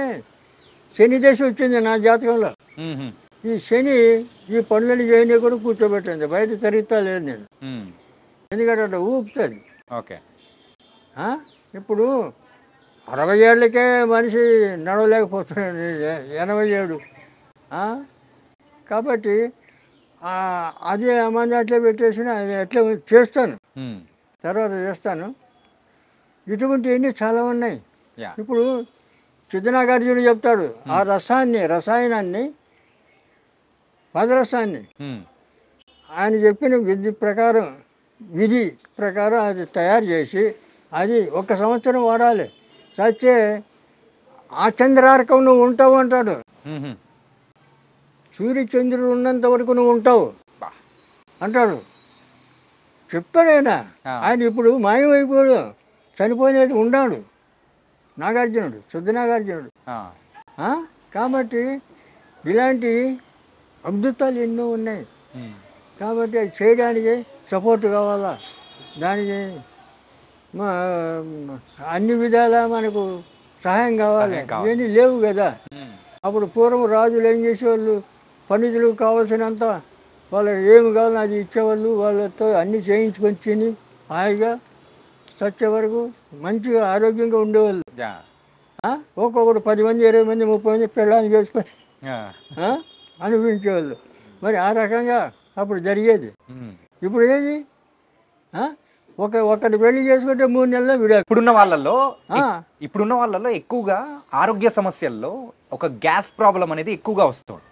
శని దశ వచ్చింది నా జాతకంలో. ఈ శని ఈ పనులని చేయని కూడా కూర్చోబెట్టింది. బయట తిరుగుతా లేదు నేను. ఎందుకంటే అట్లా ఊపుతుంది. ఓకే. ఇప్పుడు 60 ఏళ్ళకే మనిషి నడవలేకపోతున్నాడు, 87. కాబట్టి అదే మంది అట్లే పెట్టేసిన అది అట్లే చేస్తాను, తర్వాత చేస్తాను. ఇటువంటివన్నీ చాలా ఉన్నాయి. ఇప్పుడు సిద్ధనాగార్జునుడు చెప్తాడు ఆ రసాయనాన్ని పదరసాన్ని ఆయన చెప్పిన విధి ప్రకారం అది తయారు చేసి అది 1 సంవత్సరం వాడాలి. చచ్చే ఆ చంద్రార్కం నువ్వు ఉంటావు అంటాడు. సూర్యచంద్రుడు ఉన్నంత వరకు నువ్వు ఉంటావు అంటాడు. చెప్పాడైనా. ఆయన ఇప్పుడు మాయమైపోయాడు, చనిపోయినది ఉన్నాడు నాగార్జునుడు, సిద్ధనాగార్జునుడు. కాబట్టి ఇలాంటి అద్భుతాలు ఎన్నో ఉన్నాయి. కాబట్టి అది చేయడానికి సపోర్ట్ కావాలా, దానికి అన్ని విధాలా మనకు సహాయం కావాలి. ఇవన్నీ లేవు కదా. అప్పుడు పూర్వం రాజులు ఏం చేసేవాళ్ళు, పండితులు కావాల్సినంత వాళ్ళకి ఏమి కావాలో అది ఇచ్చేవాళ్ళు. వాళ్ళతో అన్నీ చేయించుకొని తిని హాయిగా చచ్చే వరకు మంచిగా ఆరోగ్యంగా ఉండేవాళ్ళు. ఒక్కొక్కడు 10 మంది 20 మంది 30 మంది పెళ్ళాన్ని చేసుకొని అనుభవించేవాళ్ళు. మరి ఆ రకంగా అప్పుడు జరిగేది. ఇప్పుడు ఏది ఒకటి పెళ్లి చేసుకుంటే 3 నెలల్లో విడాలి. ఇప్పుడున్న వాళ్ళలో ఎక్కువగా ఆరోగ్య సమస్యల్లో ఒక గ్యాస్ ప్రాబ్లం అనేది ఎక్కువగా వస్తుంది.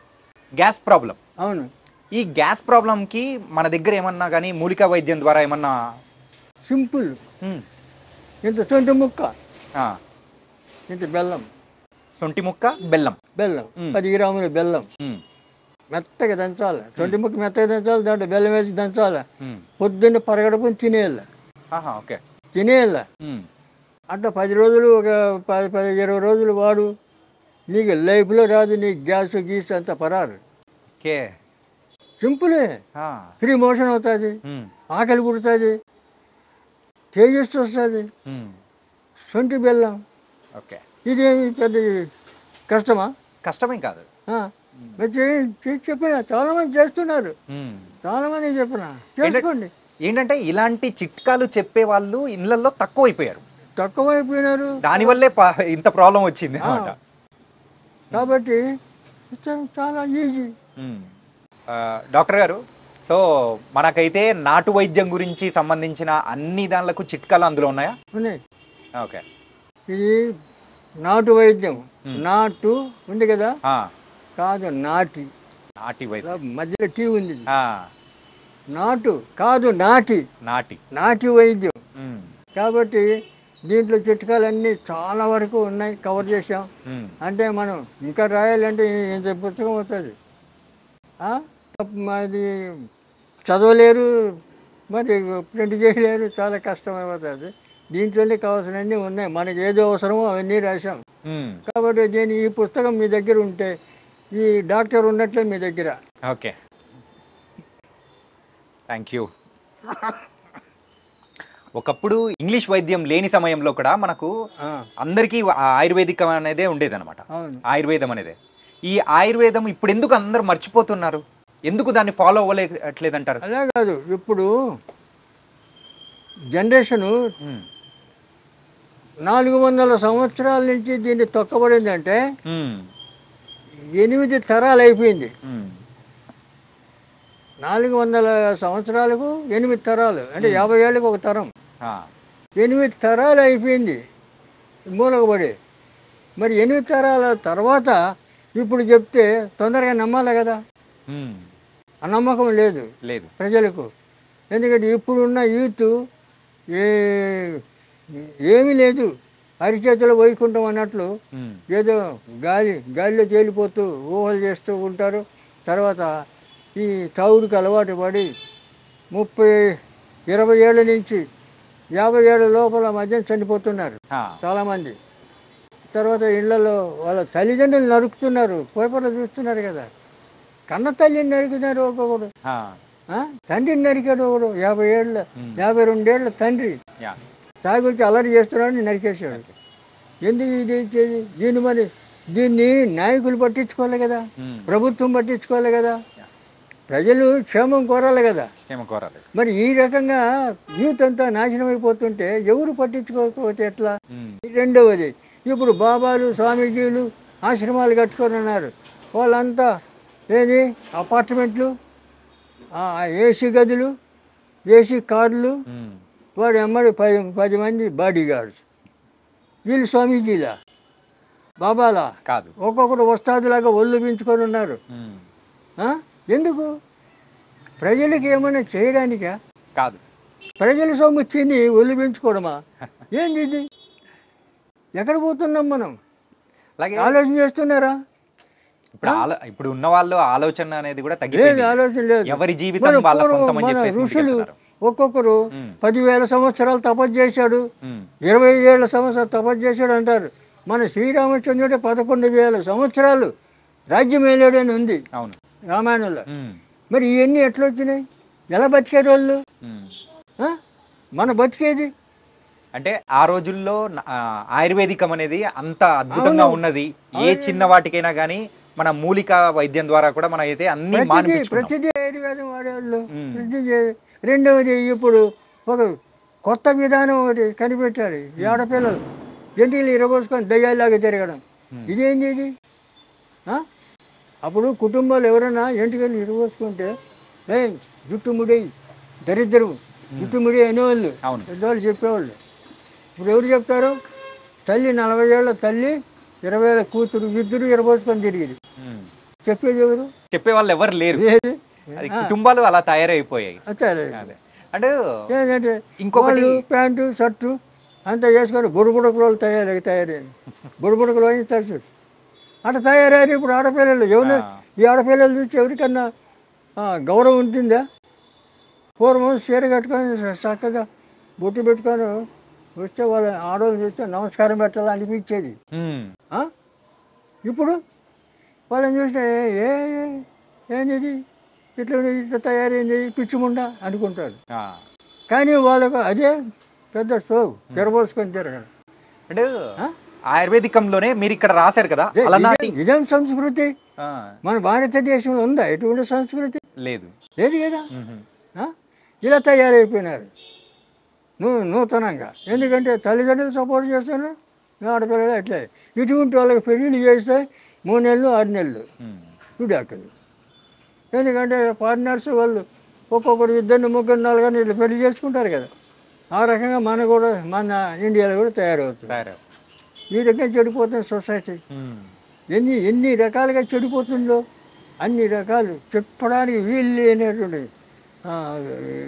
Gas problem. అవును. ఈ గ్యాస్ ప్రాబ్లంకి మన దగ్గర ఏమన్నా కానీ మూలికా వైద్యం ద్వారా ఏమన్నా? సింపుల్. ఇంత సొంటి ముక్క, ఇంత బెల్లం. సొంటి ముక్క బెల్లం 10 గ్రాముల బెల్లం మెత్తగా దంచాలి. సొంటి ముక్క మెత్తగా దంచాలి, దాంట్లో బెల్లం వేసి దంచాలి. పొద్దున్న పరగడుపుని తినేయాలి. తినేయాలి. అట్లా 10 రోజులు, ఒక 10-20 రోజులు వాడు. నీకు లైఫ్లో రాదు, నీకు గ్యాస్ గీస్ అంతా పరారు. సింపులే. ఫ్రీ మోషన్ అవుతుంది, ఆకలి పుడుతుంది, తేజస్సు వస్తుంది. సొంటి బెల్లం. ఇదేమి పెద్ద కష్టమేం కాదు. చెప్పిన చాలా మంది చేస్తున్నారు, చాలా మంది చెప్పిన చేసుకోండి. ఏంటంటే ఇలాంటి చిట్కాలు చెప్పే వాళ్ళు ఇళ్లలో తక్కువైపోయినారు. దానివల్లే ఇంత ప్రాబ్లం వచ్చింది అన్నమాట. కాబట్టి చాలా ఈజీ. డాక్టర్ గారు, సో మనకైతే నాటు వైద్యం గురించి సంబంధించిన అన్ని దానిలకు చిట్కాలు అందులో ఉన్నాయా? ఉన్నాయి. ఓకే. ఇది నాటు వైద్యం. నాటు ఉంది కదా, కాదు నాటి వైద్యం. మధ్యలో టీ ఉంది. నాటు కాదు నాటి వైద్యం. కాబట్టి దీంట్లో చిట్కాలన్నీ చాలా వరకు ఉన్నాయి, కవర్ చేసాం. అంటే మనం ఇంకా రాయాలంటే ఇంత పుస్తకం అవుతుంది. అది చదవలేరు, మరి ప్రింట్ చేయలేరు, చాలా కష్టమైపోతుంది. దీంట్లోనే కావాల్సినవన్నీ ఉన్నాయి. మనకి ఏదో అవసరమో అవన్నీ రాశాం. కాబట్టి ఈ పుస్తకం మీ దగ్గర ఉంటే ఈ డాక్టర్ ఉన్నట్లే మీ దగ్గర. Okay, thank you. ఒకప్పుడు ఇంగ్లీష్ వైద్యం లేని సమయంలో కూడా మనకు అందరికీ ఆయుర్వేదిక్ అనేదే ఉండేదన్నమాట. ఆయుర్వేదం అనేది. ఈ ఆయుర్వేదం ఇప్పుడు ఎందుకు అందరు మర్చిపోతున్నారు? ఎందుకు దాన్ని ఫాలో అవ్వలేట్లేదంటారు? అలా కాదు, ఇప్పుడు జనరేషను 400 సంవత్సరాల నుంచి దీన్ని తొక్కబడిందంటే 8 తరాలు అయిపోయింది. 400 సంవత్సరాలకు 8 తరాలు అంటే 50 ఏళ్ళకి ఒక తరం. 8 తరాలు అయిపోయింది మూలకబడి. మరి 8 తరాల తర్వాత ఇప్పుడు చెప్తే తొందరగా నమ్మాలి కదా. ఆ నమ్మకం లేదు ప్రజలకు. ఎందుకంటే ఇప్పుడున్న యూత్ ఏమీ లేదు, అరిచేతిలో వైకుంఠం అన్నట్లు ఏదో గాలిలో తేలిపోతూ ఊహలు చేస్తూ ఉంటారు. తర్వాత ఈ తాగుడికి అలవాటు పడి 30-20 ఏళ్ళ నుంచి 50 ఏళ్ళ లోపల మధ్య చనిపోతున్నారు చాలామంది. తర్వాత ఇళ్లలో వాళ్ళ తల్లిదండ్రులు నరుకుతున్నారు, పేపర్లో చూస్తున్నారు కదా. కన్న తల్లిని నరికినారు ఒక్కొక్కడు, తండ్రిని నరికాడు ఒకడు, 52 ఏళ్ళ తండ్రి తాగి వచ్చి అల్లరి చేస్తున్నాడు, నరికేసాడు. ఎందుకు ఇది ఇచ్చేది? దీన్ని నాయకులు పట్టించుకోవాలి కదా, ప్రభుత్వం పట్టించుకోవాలి కదా, ప్రజలు క్షేమం కోరాలి కదా. మరి ఈ రకంగా యూత్ అంతా నాశనం అయిపోతుంటే ఎవరు పట్టించుకోకపోతే ఎట్లా? రెండవది, ఇప్పుడు బాబాలు స్వామీజీలు ఆశ్రమాలు కట్టుకొని ఉన్నారు. వాళ్ళంతా ఏది అపార్ట్మెంట్లు, ఏసీ గదులు, ఏసీ కార్లు, వాడు ఎమ్మడి 10 మంది బాడీ గార్డ్స్. వీళ్ళు స్వామీజీలా బాబాలా కాదు, ఒక్కొక్కరు వస్తాదులాగా ఒళ్ళు పెంచుకొని ఉన్నారు. ఎందుకు? ప్రజలకి ఏమైనా చేయడానికా? కాదు, ప్రజల సొమ్ము తిని ఒళ్ళు పెంచుకోవడమా? ఏంది ఇది? ఎక్కడ పోతున్నాం మనం? ఆలోచన చేస్తున్నారా? ఇప్పుడు ఉన్న వాళ్ళు ఆలోచన అనేది కూడా తగ్గిపోయింది. ఆలోచన లేదు. ఎవరి జీవితం వాళ్ళ సొంతం అని చెప్పేసి ఋషులు ఒక్కొక్కరు 10,000 సంవత్సరాలు తపస్సు చేశాడు, 20,000 సంవత్సరాలు తపస్సు చేశాడు అంటారు. మన శ్రీరామచంద్రుడే 11,000 సంవత్సరాలు రాజ్యం వేలాడు అని ఉంది రామాయణంలో. మరి ఇవన్నీ ఎట్లా వచ్చినాయి? ఎలా బతికారు వాళ్ళు? మన బతికేది అంటే ఆ రోజుల్లో ఆయుర్వేదికం అనేది అంత అద్భుతంగా ఉన్నది. ఏ చిన్న వాటికైనా కానీ మన మూలిక వైద్యం ద్వారా కూడా మనం అయితే అన్ని ప్రతిదీ ఆయుర్వేదం వాడేవాళ్ళు. రెండవది, ఇప్పుడు ఒక కొత్త విధానం ఒకటి కనిపెట్టాడు. ఈ ఆడపిల్లలు జంటీలు ఇరబోసుకొని దయ్యాల్లాగా తిరగడం, ఇదేంటి ఇది? అప్పుడు కుటుంబాలు ఎవరైనా ఎంటికలు ఇరబోసుకుంటే జుట్టు ముడి దరిద్రం, జుట్టు ముడి అనేవాళ్ళు, పెద్దవాళ్ళు చెప్పేవాళ్ళు. ఇప్పుడు ఎవరు చెప్తారు? తల్లి 40 ఏళ్ళ తల్లి, 20 ఏళ్ళ కూతురు, ఇద్దరు ఇరబోసుకొని తిరిగింది. చెప్పేది ఎవరు? చెప్పేవాళ్ళు ఎవరు లేరు. కుటుంబాలు అలా తయారైపోయాయి. అంటే ఏంటంటే ఇంకొకటి ప్యాంటు షర్టు అంతా వేసుకొని బుడబుడకలు తయారైంది. బుడబుడకలు అని తెలుసు అట్లా తయారయ్యారు. ఇప్పుడు ఆడపిల్లలు ఎవరు? ఈ ఆడపిల్లలు చూసి ఎవరికన్నా గౌరవం ఉంటుందా? పూర్వం చీర కట్టుకొని చక్కగా బొట్టు పెట్టుకొని వస్తే వాళ్ళ ఆడవాళ్ళు చూస్తే నమస్కారం పెట్టాలని అనిపించేది. ఇప్పుడు వాళ్ళని చూస్తే ఏంది ఇట్లా తయారైంది పిచ్చిముండా అనుకుంటారు. కానీ వాళ్ళకు అదే పెద్ద షో తెరబోసుకొని తిరగడం. అంటే ఆయుర్వేదికంలోనే మీరు ఇక్కడ రాశారు కదా, ఇదేం సంస్కృతి? మన భారతదేశంలో ఉందా ఎటువంటి సంస్కృతి? లేదు కదా. ఇలా తయారైపోయినారు నూతనంగా. ఎందుకంటే తల్లిదండ్రులు సపోర్ట్ చేస్తున్నారు, ఆడపిల్లలు అట్లే. ఇటువంటి వాళ్ళకి పెళ్ళిళ్ళు చేస్తే 3 నెలలు 6 నెలలు విడాకులు. ఎందుకంటే పార్ట్నర్స్ వాళ్ళు ఒక్కొక్కరు 2, 3, 4 ఇట్లా పెళ్లి చేసుకుంటారు కదా. ఆ రకంగా మన ఇండియాలో కూడా తయారవుతుంది. ఈ రకంగా చెడిపోతుంది సొసైటీ. ఎన్ని రకాలుగా చెడిపోతుందో అన్ని రకాలు చెప్పడానికి వీలు లేనటువంటి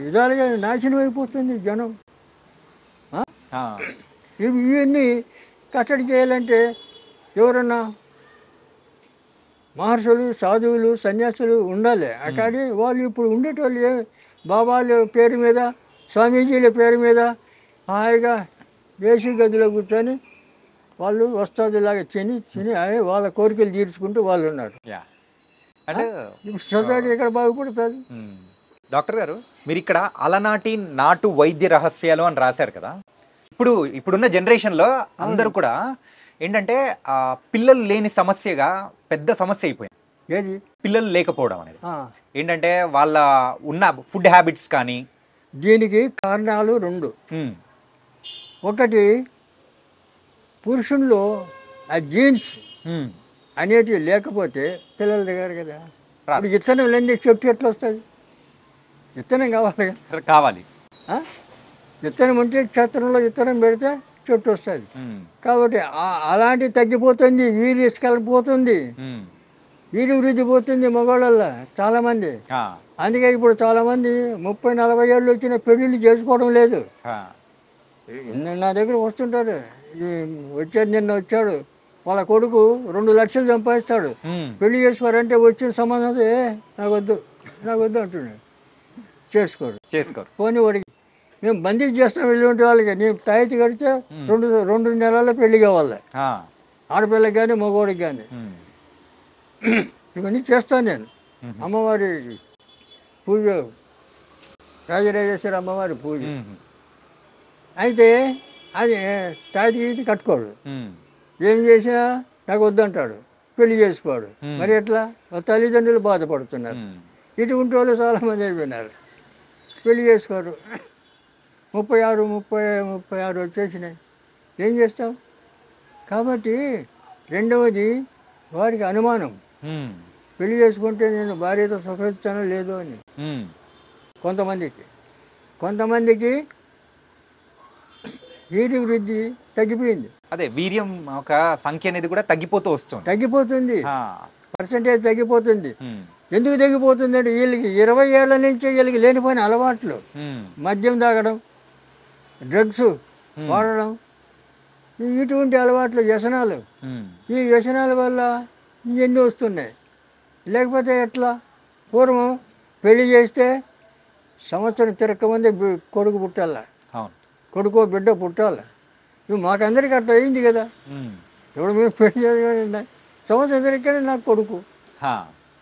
విధాలుగా నాశనం అయిపోతుంది జనం. ఇవన్నీ కట్టడి చేయాలంటే ఎవరన్నా మహర్షులు, సాధువులు, సన్యాసులు ఉండాలి. అక్కడి వాళ్ళు ఇప్పుడు ఉండేటోళ్ళు బాబాల పేరు మీద, స్వామీజీల పేరు మీద హాయిగా ఏసీ గదిలో కూర్చొని వాళ్ళు వస్తాదులాగా తిని వాళ్ళ కోరికలు తీర్చుకుంటూ వాళ్ళు ఉన్నారు. ఇప్పుడు సొసైటీ ఎక్కడ బాగుపడుతుంది? డాక్టర్ గారు, మీరు ఇక్కడ అలనాటి నాటు వైద్య రహస్యాలు అని రాశారు కదా. ఇప్పుడున్న జనరేషన్లో అందరూ కూడా ఏంటంటే పిల్లలు లేని సమస్యగా పెద్ద సమస్య అయిపోయింది. ఏది? పిల్లలు లేకపోవడం అనేది. ఏంటంటే వాళ్ళ ఉన్న ఫుడ్ హ్యాబిట్స్ కానీ. దీనికి కారణాలు 2. ఒకటి, పురుషుల్లో ఆ జీన్స్ అనేటివి లేకపోతే పిల్లలు దిగారు కదా. ఇప్పుడు విత్తనం లేని చెట్టు ఎట్లా వస్తుంది? విత్తనం కావాలి. విత్తనం ఉంటే క్షేత్రంలో విత్తనం పెడితే చెట్టు వస్తుంది. కాబట్టి అలాంటివి తగ్గిపోతుంది, వీర్యస్కలిపోతుంది, వీరి వృద్ధి పోతుంది మగవాళ్ళల్లో చాలామంది. అందుకే ఇప్పుడు చాలామంది 30-40 ఏళ్ళు వచ్చిన పెళ్ళిళ్ళు చేసుకోవడం లేదు. నా దగ్గర వస్తుంటారు, నిన్న వచ్చాడు వాళ్ళ కొడుకు 2 లక్షలు సంపాదిస్తాడు, పెళ్లి చేసుకోరంటే వచ్చిన సంబంధం నాకు వద్దు అంటున్నాడు. చేసుకోరు. పోనీ వాడికి మేము బందీ చేస్తాం వెళ్ళి ఉంటే వాళ్ళకి. నేను తాయితీ కడితే 2 నెలల్లో పెళ్లి కావాలి, ఆడపిల్లకి కానీ మగవాడికి కానీ. ఇవన్నీ చేస్తాను నేను. అమ్మవారి పూజ, రాజరాజేశ్వరి అమ్మవారి పూజ. అయితే అది తాటి గీతి కట్టుకోడు, ఏం చేసినా నాకు వద్దంటాడు, పెళ్లి చేసుకోడు. మరి ఎట్లా? తల్లిదండ్రులు బాధపడుతున్నారు. ఇటువంటి వాళ్ళు చాలామంది అయిపోయినారు, పెళ్లి చేసుకోరు. 36 వచ్చేసినాయి, ఏం చేస్తాం? కాబట్టి రెండవది వారికి అనుమానం, పెళ్లి చేసుకుంటే నేను భార్యతో సుఖిస్తానో లేదో అని. కొంతమందికి వీర్య వృద్ధి తగ్గిపోయింది. అదే వీర్యం ఒక సంఖ్య అనేది కూడా తగ్గిపోతుంది, పర్సంటేజ్ తగ్గిపోతుంది. ఎందుకు తగ్గిపోతుంది అంటే వీళ్ళకి 20 ఏళ్ల నుంచి వీళ్ళకి లేనిపోయిన అలవాట్లు, మద్యం తాగడం, డ్రగ్స్ వాడడం, ఇటువంటి అలవాట్లు, వ్యసనాలు. ఈ వ్యసనాల వల్ల ఇవన్నీ వస్తున్నాయి. లేకపోతే ఎట్లా? పూర్వం పెళ్లి చేస్తే సంవత్సరం తిరక్కమంది కొడుకు పుట్టాల, కొడుకో బిడ్డ పుట్టాల. ఇవి మాకందరికీ అట్లా అయింది కదా. ఇప్పుడు మేము పెళ్లి చేయాలి, సంవత్సరం తిరక్కనే నాకు కొడుకు.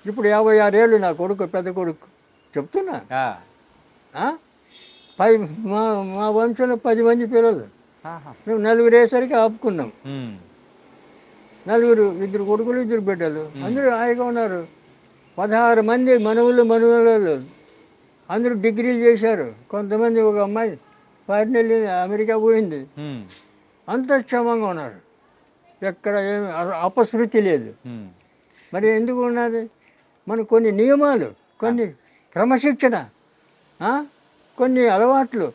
ఇప్పుడు 56 ఏళ్ళు నా కొడుకు, పెద్ద కొడుకు. చెప్తున్నా, మా వంశంలో 10 మంది పిల్లలు, మేము 4 వేసరికి ఆపుకున్నాం. 4, 2 కొడుకులు 2 బిడ్డలు, అందరూ హాయిగా ఉన్నారు. 16 మంది మనవళ్ళు అందరూ డిగ్రీలు చేశారు. కొంతమంది, ఒక అమ్మాయి ఫారిన్ వెళ్ళి అమెరికా పోయింది. అంత క్షేమంగా ఉన్నారు, ఎక్కడ ఏమి అపశృతి లేదు. మరి ఎందుకు ఉన్నది? మన కొన్ని నియమాలు, కొన్ని క్రమశిక్షణ, కొన్ని అలవాట్లు,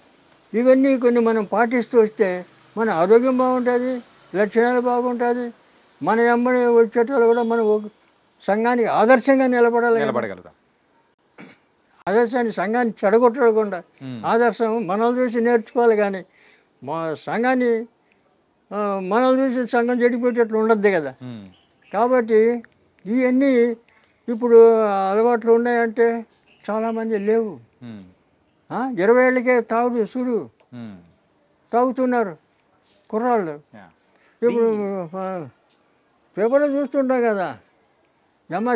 ఇవన్నీ కొన్ని మనం పాటిస్తూ వస్తే మన ఆరోగ్యం బాగుంటుంది, లక్షణాలు బాగుంటుంది. మన అమ్మని వచ్చేటోళ్ళు కూడా మనం సంఘానికి ఆదర్శంగా నిలబడగలుగుతాం. ఆదర్శాన్ని సంఘాన్ని చెడగొట్టకుండా ఆదర్శం మనల్ని చూసి నేర్చుకోవాలి. కానీ మా సంఘాన్ని మనల్ని చూసి సంఘం చెడిపోయేటట్లు ఉండద్దు కదా. కాబట్టి ఇవన్నీ ఇప్పుడు అలవాట్లు ఉన్నాయంటే చాలామంది లేవు. 20 ఏళ్ళకే సుడు తాగుతున్నారు కుర్రాళ్ళు. ఇప్పుడు పేపర్లో చూస్తుంటాం కదా,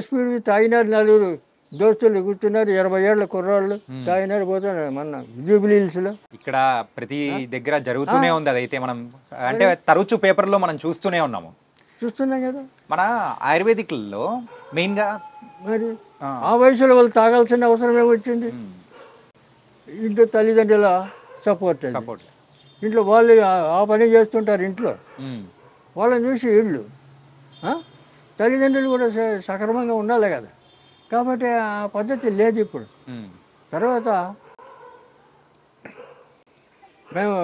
స్పీడ్ తాగినారు, 4 దోస్తులు కూర్చున్నారు, 20 ఏళ్ళ కుర్రాళ్ళు తాగినారు, పోతున్నారు. మొన్న జూబిలీ హిల్స్లో ఇక్కడ ప్రతి దగ్గర జరుగుతూనే ఉంది. అదైతే మనం అంటే తరచు పేపర్లో మనం చూస్తున్నాం కదా. మన ఆయుర్వేదిక్లో మెయిన్గా మరి ఆ వయసులో వాళ్ళు తాగాల్సిన అవసరం ఏమొచ్చింది? ఇంట్లో తల్లిదండ్రుల సపోర్ట్. ఇంట్లో వాళ్ళు ఆ పని చేస్తుంటారు, ఇంట్లో వాళ్ళని చూసి వీళ్ళు తల్లిదండ్రులు కూడా సక్రమంగా ఉండాలి కదా. కాబట్టి ఆ పద్ధతి లేదు ఇప్పుడు. తర్వాత మేము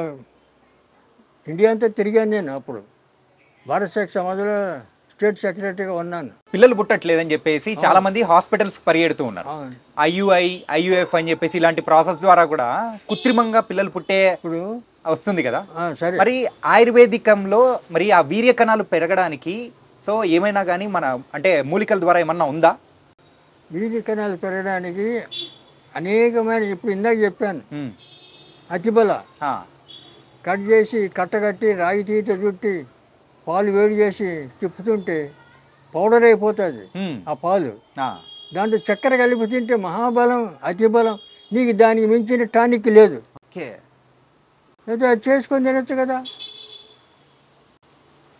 ఇండియా అంతా తిరిగాను. నేను అప్పుడు భారత సేక్ సమాజంలో స్టేట్ సెక్రటరీగా ఉన్నాను. పిల్లలు పుట్టట్లేదని చెప్పేసి చాలా మంది హాస్పిటల్స్ పరిగెడుతూ ఉన్నారు. IUF అని చెప్పేసి ఇలాంటి ప్రాసెస్ ద్వారా కూడా కృత్రిమంగా పిల్లలు పుట్టే ఇప్పుడు వస్తుంది కదా. మరి ఆయుర్వేదికంలో మరి ఆ వీర్య కణాలు పెరగడానికి సో ఏమైనా కానీ మన అంటే మూలికల ద్వారా ఏమన్నా ఉందా? వీర్య కణాలు పెరగడానికి అనేకమైన, ఇప్పుడు ఇందాక చెప్పాను, అతిబల కట్ చేసి కట్టగట్టి రాగి తీత చుట్టి పాలు వేడి చేసి తిప్పుతుంటే పౌడర్ అయిపోతుంది ఆ పాలు. దాంట్లో చక్కెర కలిపి తింటే మహాబలం, అతిబలం. నీకు దానికి మించిన టానిక్ లేదు. అయితే అది చేసుకొని తినచ్చు కదా.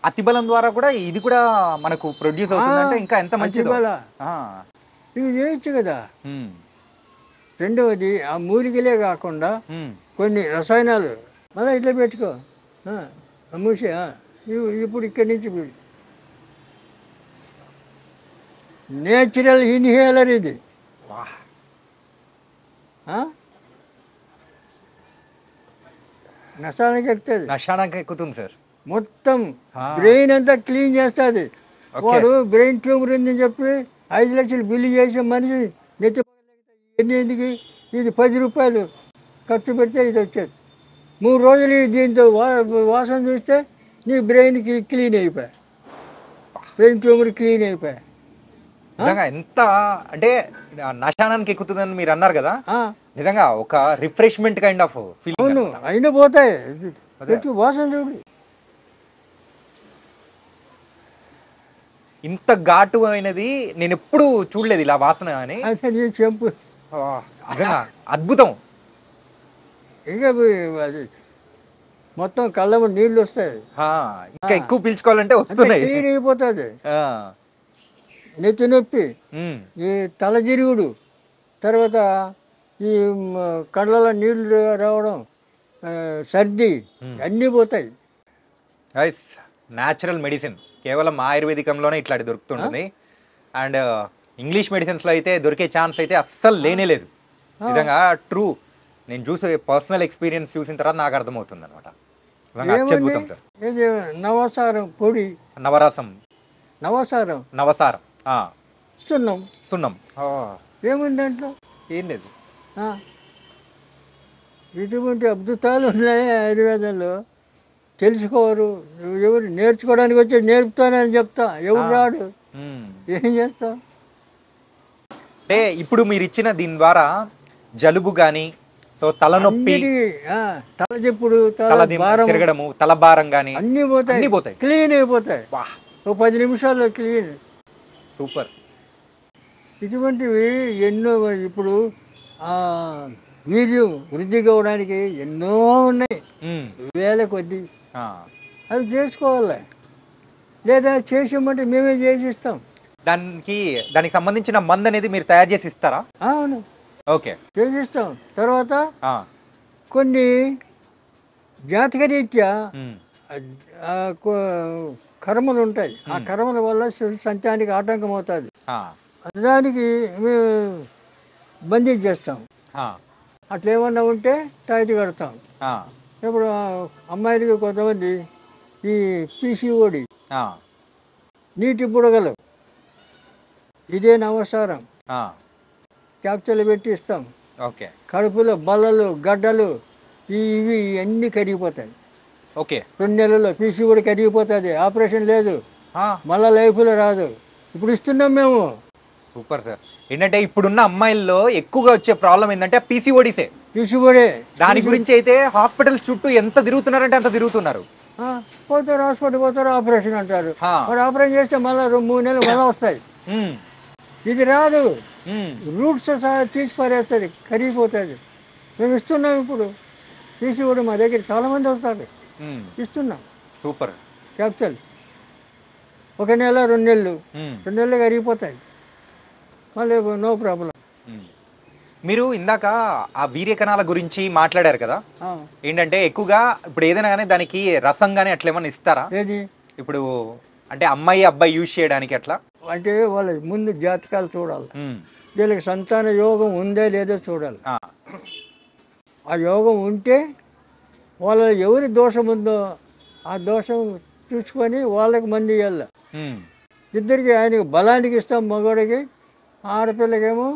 అతిబలం ద్వారా కూడా ఇది కూడా మనకు ప్రొడ్యూస్ అవుతుందంటే ఇంకా ఎంత మంచిది. ఇవి చేయొచ్చు కదా. రెండవది ఆ మూలికలే కాకుండా కొన్ని రసాయనాలు మళ్ళీ ఇట్లా పెట్టుకో మూసే. ఇప్పుడు ఇక్కడి నుంచి నేచురల్ ఇన్హేలర్ ఇది. నశానికి ఎక్కుతుంది సార్. మొత్తం బ్రెయిన్ అంతా క్లీన్ చేస్తుంది. వాడు బ్రెయిన్ ట్యూమర్ ఉందని చెప్పి 5 లక్షలు బిల్లు చేసే మనిషి నెత్తి ఎందుకు ఇది 10 రూపాయలు ఖర్చు పెడితే ఇది వచ్చేది. 3 రోజులు దీంతో వాసన చూస్తే నీ బ్రెయిన్ క్లీన్ అయిపోయా, బ్రెయిన్ ట్యూమర్ క్లీన్ అయిపోయా. నిజంగా ఎంత అంటే నశానానికి ఎక్కుతుందని మీరు అన్నారు కదా, నిజంగా ఒక రిఫ్రెష్మెంట్ కైండ్ ఆఫ్ ఫీలింగ్. అవును, అయినా పోతాయి. వాసన చూడు. ఇంత ఘాటు అయినది నేను ఎప్పుడు చూడలేదు ఇలా వాసన అని. అసలు ఈ చెంపు ఆ, నిజంగా అద్భుతం. ఇంకా అది మొత్తం కళ్ళము నీళ్ళు వస్తాయి, ఆ, ఇంకా ఎక్కువ పీల్చుకోవాలంటే వస్తున్నాయి. క్లీన్ అయిపోతుంది. ఆ, నెత్తి నొప్పి, ఉమ్, ఈ తలజిరుగుడు, తర్వాత ఈ కళ్ళలో నీళ్ళు రావడం, సర్ది అన్నీ పోతాయి. గైస్ న్యాచురల్ మెడిసిన్ కేవలం ఆయుర్వేదికంలోనే ఇట్లాంటి దొరుకుతుంటుంది. అండ్ ఇంగ్లీష్ మెడిసిన్స్లో అయితే దొరికే ఛాన్స్ అయితే అస్సలు లేనే లేదు. నిజంగా ట్రూ, నేను చూసే పర్సనల్ ఎక్స్పీరియన్స్ చూసిన తర్వాత నాకు అర్థమవుతుంది అనమాట. అత్యద్భుతం సార్. ఇది నవసారం పొడి, నవరసం, నవసారం, నవసారం, సున్నం, సున్నం, ఏముంది దాంట్లో? ఏం లేదు. ఆ, ఇటువంటి అద్భుతాలు ఉన్నాయి ఆయుర్వేదంలో. తెలుసుకోరు ఎవరు, నేర్చుకోవడానికి వచ్చి నేర్పుతానని చెప్తా, ఎవరు రాడు, ఉమ్. ఏం చేస్తాం? అంటే ఇప్పుడు మీరు ఇచ్చిన దీని ద్వారా జలుబు కానీ, సో తలనొప్పి, తలదిప్పుడు, తల తల భారం, తిరగడము, తల భారం కానీ అన్నీ అన్నీ పోతాయి, పోతాయి. క్లీన్ అయిపోతాయి. వాహ్, ఓ 10 నిమిషాల్లో క్లీన్. సూపర్. ఇటువంటివి ఎన్నో. ఇప్పుడు వీర్యం వృద్ధి కావడానికి ఎన్నో ఉన్నాయి, ఉమ్. వేల కొద్ది. ఆ. అవి చేసుకోవాలి, లేదా చేసామంటే మేమే చేసిస్తాం. దానికి సంబంధించిన మందు అనేది మీరు తయారు చేసి ఇస్తారా? అవును, ఓకే, చేసిస్తాం. తర్వాత ఆ, కొన్ని జాతకరీత్యా ఉమ్, కర్మలు ఉంటాయి, ఆ కర్మల వల్ల సంతానికి ఆటంకం అవుతుంది. ఆ, దానికి మేము బంధించేస్తాం. ఆ, అట్లా ఏమన్నా ఉంటే తాయితీ కడతాం. ఆ, ఇప్పుడు అమ్మాయిలకి కొంతమంది ఈ పీసీఓడి, ఆ, నీటి బుడగలు, ఇదే నవసారం, ఆ, క్యాప్చర్లు పెట్టి ఇస్తాం. ఓకే, కడుపులో బల్లలు, గడ్డలు, ఇవి అన్నీ కరిగిపోతాయి. ఓకే, 2 నెలల్లో పీసీఓడి కరిగిపోతుంది, ఆపరేషన్ లేదు, ఆ, మళ్ళా లైఫ్లో రాదు. ఇప్పుడు ఇస్తున్నాం మేము. Super sir. ఏంటంటే ఇప్పుడున్న అమ్మాయిల్లో ఎక్కువగా వచ్చే ప్రాబ్లం ఏంటంటే పీసీఓడిసే. పీసీఓడే. దాని గురించి అయితే హాస్పిటల్ చుట్టూ ఎంత తిరుగుతున్నారంటే అంత తిరుగుతున్నారు. పోతారు, హాస్పిటల్ పోతారు, ఆపరేషన్ అంటారు. ఆ. మరి ఆపరేషన్ చేస్తే మళ్ళీ 3 నెలలు మళ్ళీ వస్తాయి. ఉమ్, ఇది రాదు, ఉమ్, రూట్స్ సహా తీసి పారేస్తుంది, కరిగిపోతుంది. మేము ఇస్తున్నాం. ఇప్పుడు పీసీఓడి మా దగ్గర చాలామంది వస్తారు, ఉమ్, ఇస్తున్నాం సూపర్. క్యాప్చల్. 1 నెల 2 నెలలు, ఉమ్, 2 నెలలు కరిగిపోతాయి, మళ్ళీ నో ప్రాబ్లం. ఉమ్. మీరు ఇందాక ఆ వీర్య కణాల గురించి మాట్లాడారు కదా, ఏంటంటే ఎక్కువగా ఇప్పుడు ఏదైనా కానీ దానికి రసం కానీ అట్లా ఏమైనా ఇస్తారా? ఏది ఇప్పుడు అంటే అమ్మాయి అబ్బాయి యూజ్ చేయడానికి అట్లా? అంటే వాళ్ళ ముందు జాతకాలు చూడాలి, ఉమ్, వీళ్ళకి సంతాన యోగం ఉందే లేదో చూడాలి. ఆ, ఆ యోగం ఉంటే వాళ్ళ ఎవరి దోషం ఉందో ఆ దోషం చూసుకొని వాళ్ళకి మంది ఇవ్వాలి. ఉమ్, ఇద్దరికి, ఆయనకి బలానికి ఇస్తాం మగవాడికి, ఆడపిల్లకేమో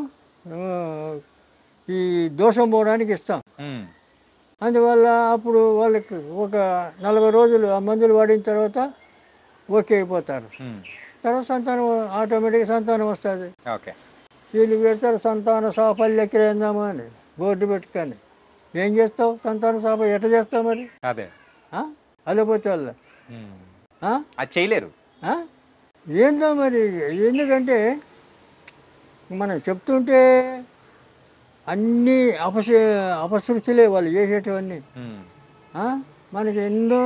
ఈ దోషం పోవడానికి ఇస్తాం. ఉమ్, అందువల్ల అప్పుడు వాళ్ళకి ఒక 40 రోజులు ఆ మందులు వాడిన తర్వాత ఓకే అయిపోతారు. ఉమ్, తర్వాత సంతానం ఆటోమేటిక్గా సంతానం వస్తుంది. ఓకే, వీళ్ళు పెడతారు సంతాన సాఫల్య కేంద్రమా అని బోర్డు పెట్టుకొని. ఏం చేస్తావు? సంతాన సాఫల్యం ఎట్లా చేస్తావు మరి? అదే, అల్లపోతే వాళ్ళ ఉమ్, అది చేయలేరు. ఏందో మరి. ఎందుకంటే మనం చెప్తుంటే అన్నీ అపశృతులే వాళ్ళు చేసేటివన్నీ. ఉమ్, మనకి ఎన్నో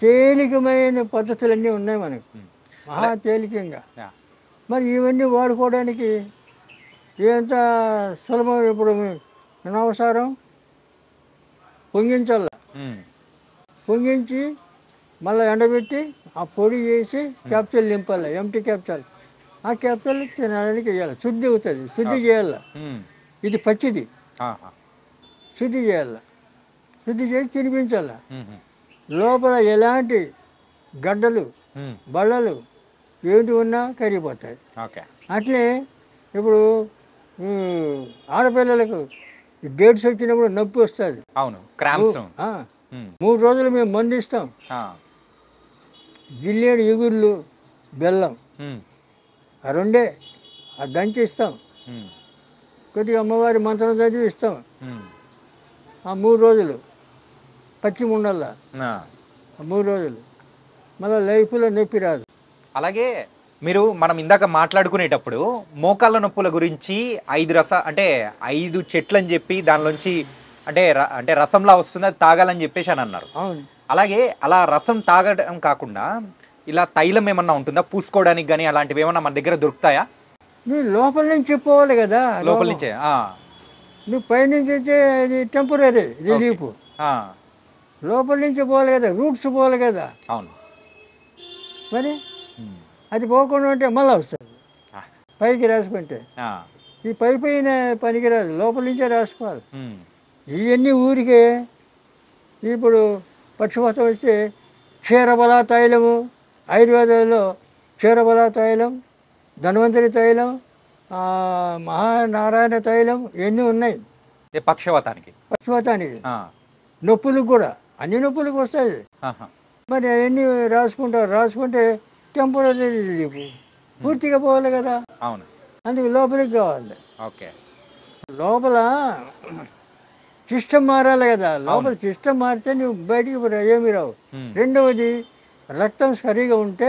తేలికమైన పద్ధతులన్నీ ఉన్నాయి మనకు, మహా తేలికంగా. యా, మరి ఇవన్నీ వాడుకోవడానికి ఎంత సులభం. ఇప్పుడు నవసారం పొంగించాల, ఉమ్, పొంగించి మళ్ళీ ఎండబెట్టి ఆ పొడి చేసి క్యాప్సూల్ నింపాలి, ఎంటీ క్యాప్సూల్. ఆ క్యాప్సూల్ తినడానికి వేయాలి, శుద్ధి అవుతుంది, శుద్ధి చేయాలి. ఉమ్, ఇది పచ్చిది, ఆహా, శుద్ధి చేయాలి, శుద్ధి చేసి తినిపించాలి. ఉమ్, లోపల ఎలాంటి గడ్డలు, ఉమ్, బళ్ళలు ఏంటి ఉన్నా కరిగిపోతాయి. ఓకే, అట్లే ఇప్పుడు ఆడపిల్లలకు డేట్స్ వచ్చినప్పుడు నొప్పి వస్తుంది. అవును, క్రాంప్స్. 3 రోజులు మేము మందు ఇస్తాం. జిల్లేడు ఎగుర్లు, బెల్లం, ఆ 2 దంచి ఇస్తాం. కొద్దిగా అమ్మవారి మంత్రం చదివి ఇస్తాం. ఆ 3 రోజులు పచ్చి ఉండల్లా, 3 రోజులు మళ్ళీ లైఫ్లో నొప్పి రాదు. అలాగే మనం ఇందాక మాట్లాడుకునేటప్పుడు మోకాళ్ళ నొప్పుల గురించి 5 చెట్లు అని చెప్పి దానిలోంచి అంటే రసంలా వస్తుంది, అది తాగాలని చెప్పేసి అని అన్నారు. అవును. అలాగే అలా రసం తాగడం కాకుండా ఇలా తైలం ఏమన్నా ఉంటుందా పూసుకోవడానికి కానీ, అలాంటివి ఏమన్నా మన దగ్గర దొరుకుతాయా? నువ్వు లోపల నుంచి పోవాలి కదా, లోపల నుంచే? నువ్వు పైనుంచి అయితే ఇది టెంపరీ రిలీఫ్, లోపల నుంచి పోవాలి కదా, రూట్స్ పోవాలి కదా. అవును. మరి అది పోకుండా ఉంటే మళ్ళీ వస్తుంది పైకి రాసుకుంటే. ఈ పైన పనికిరాదు, లోపల నుంచే రాసుకోవాలి. ఇవన్నీ ఊరికే ఇప్పుడు పక్షపాతం వస్తే క్షీరబల తైలము, ఆయుర్వేదంలో క్షీరబల తైలం, ధన్వంతరి తైలం, మహానారాయణ తైలం ఇవన్నీ ఉన్నాయి పక్షవాతానికి. నొప్పులకు కూడా, అన్ని నొప్పులకు వస్తాయి. మరి అవన్నీ రాసుకుంటే టెంపరీ రిలీఫ్, పూర్తిగా పోవాలి కదా. అవును. అందుకు లోపలికి కావాలి. ఓకే. లోపల సిస్టమ్ మారాలి కదా, లోపల సిస్టమ్ మారితే నువ్వు బయటికి ఏమి రావు. రెండవది రక్తం సరిగా ఉంటే,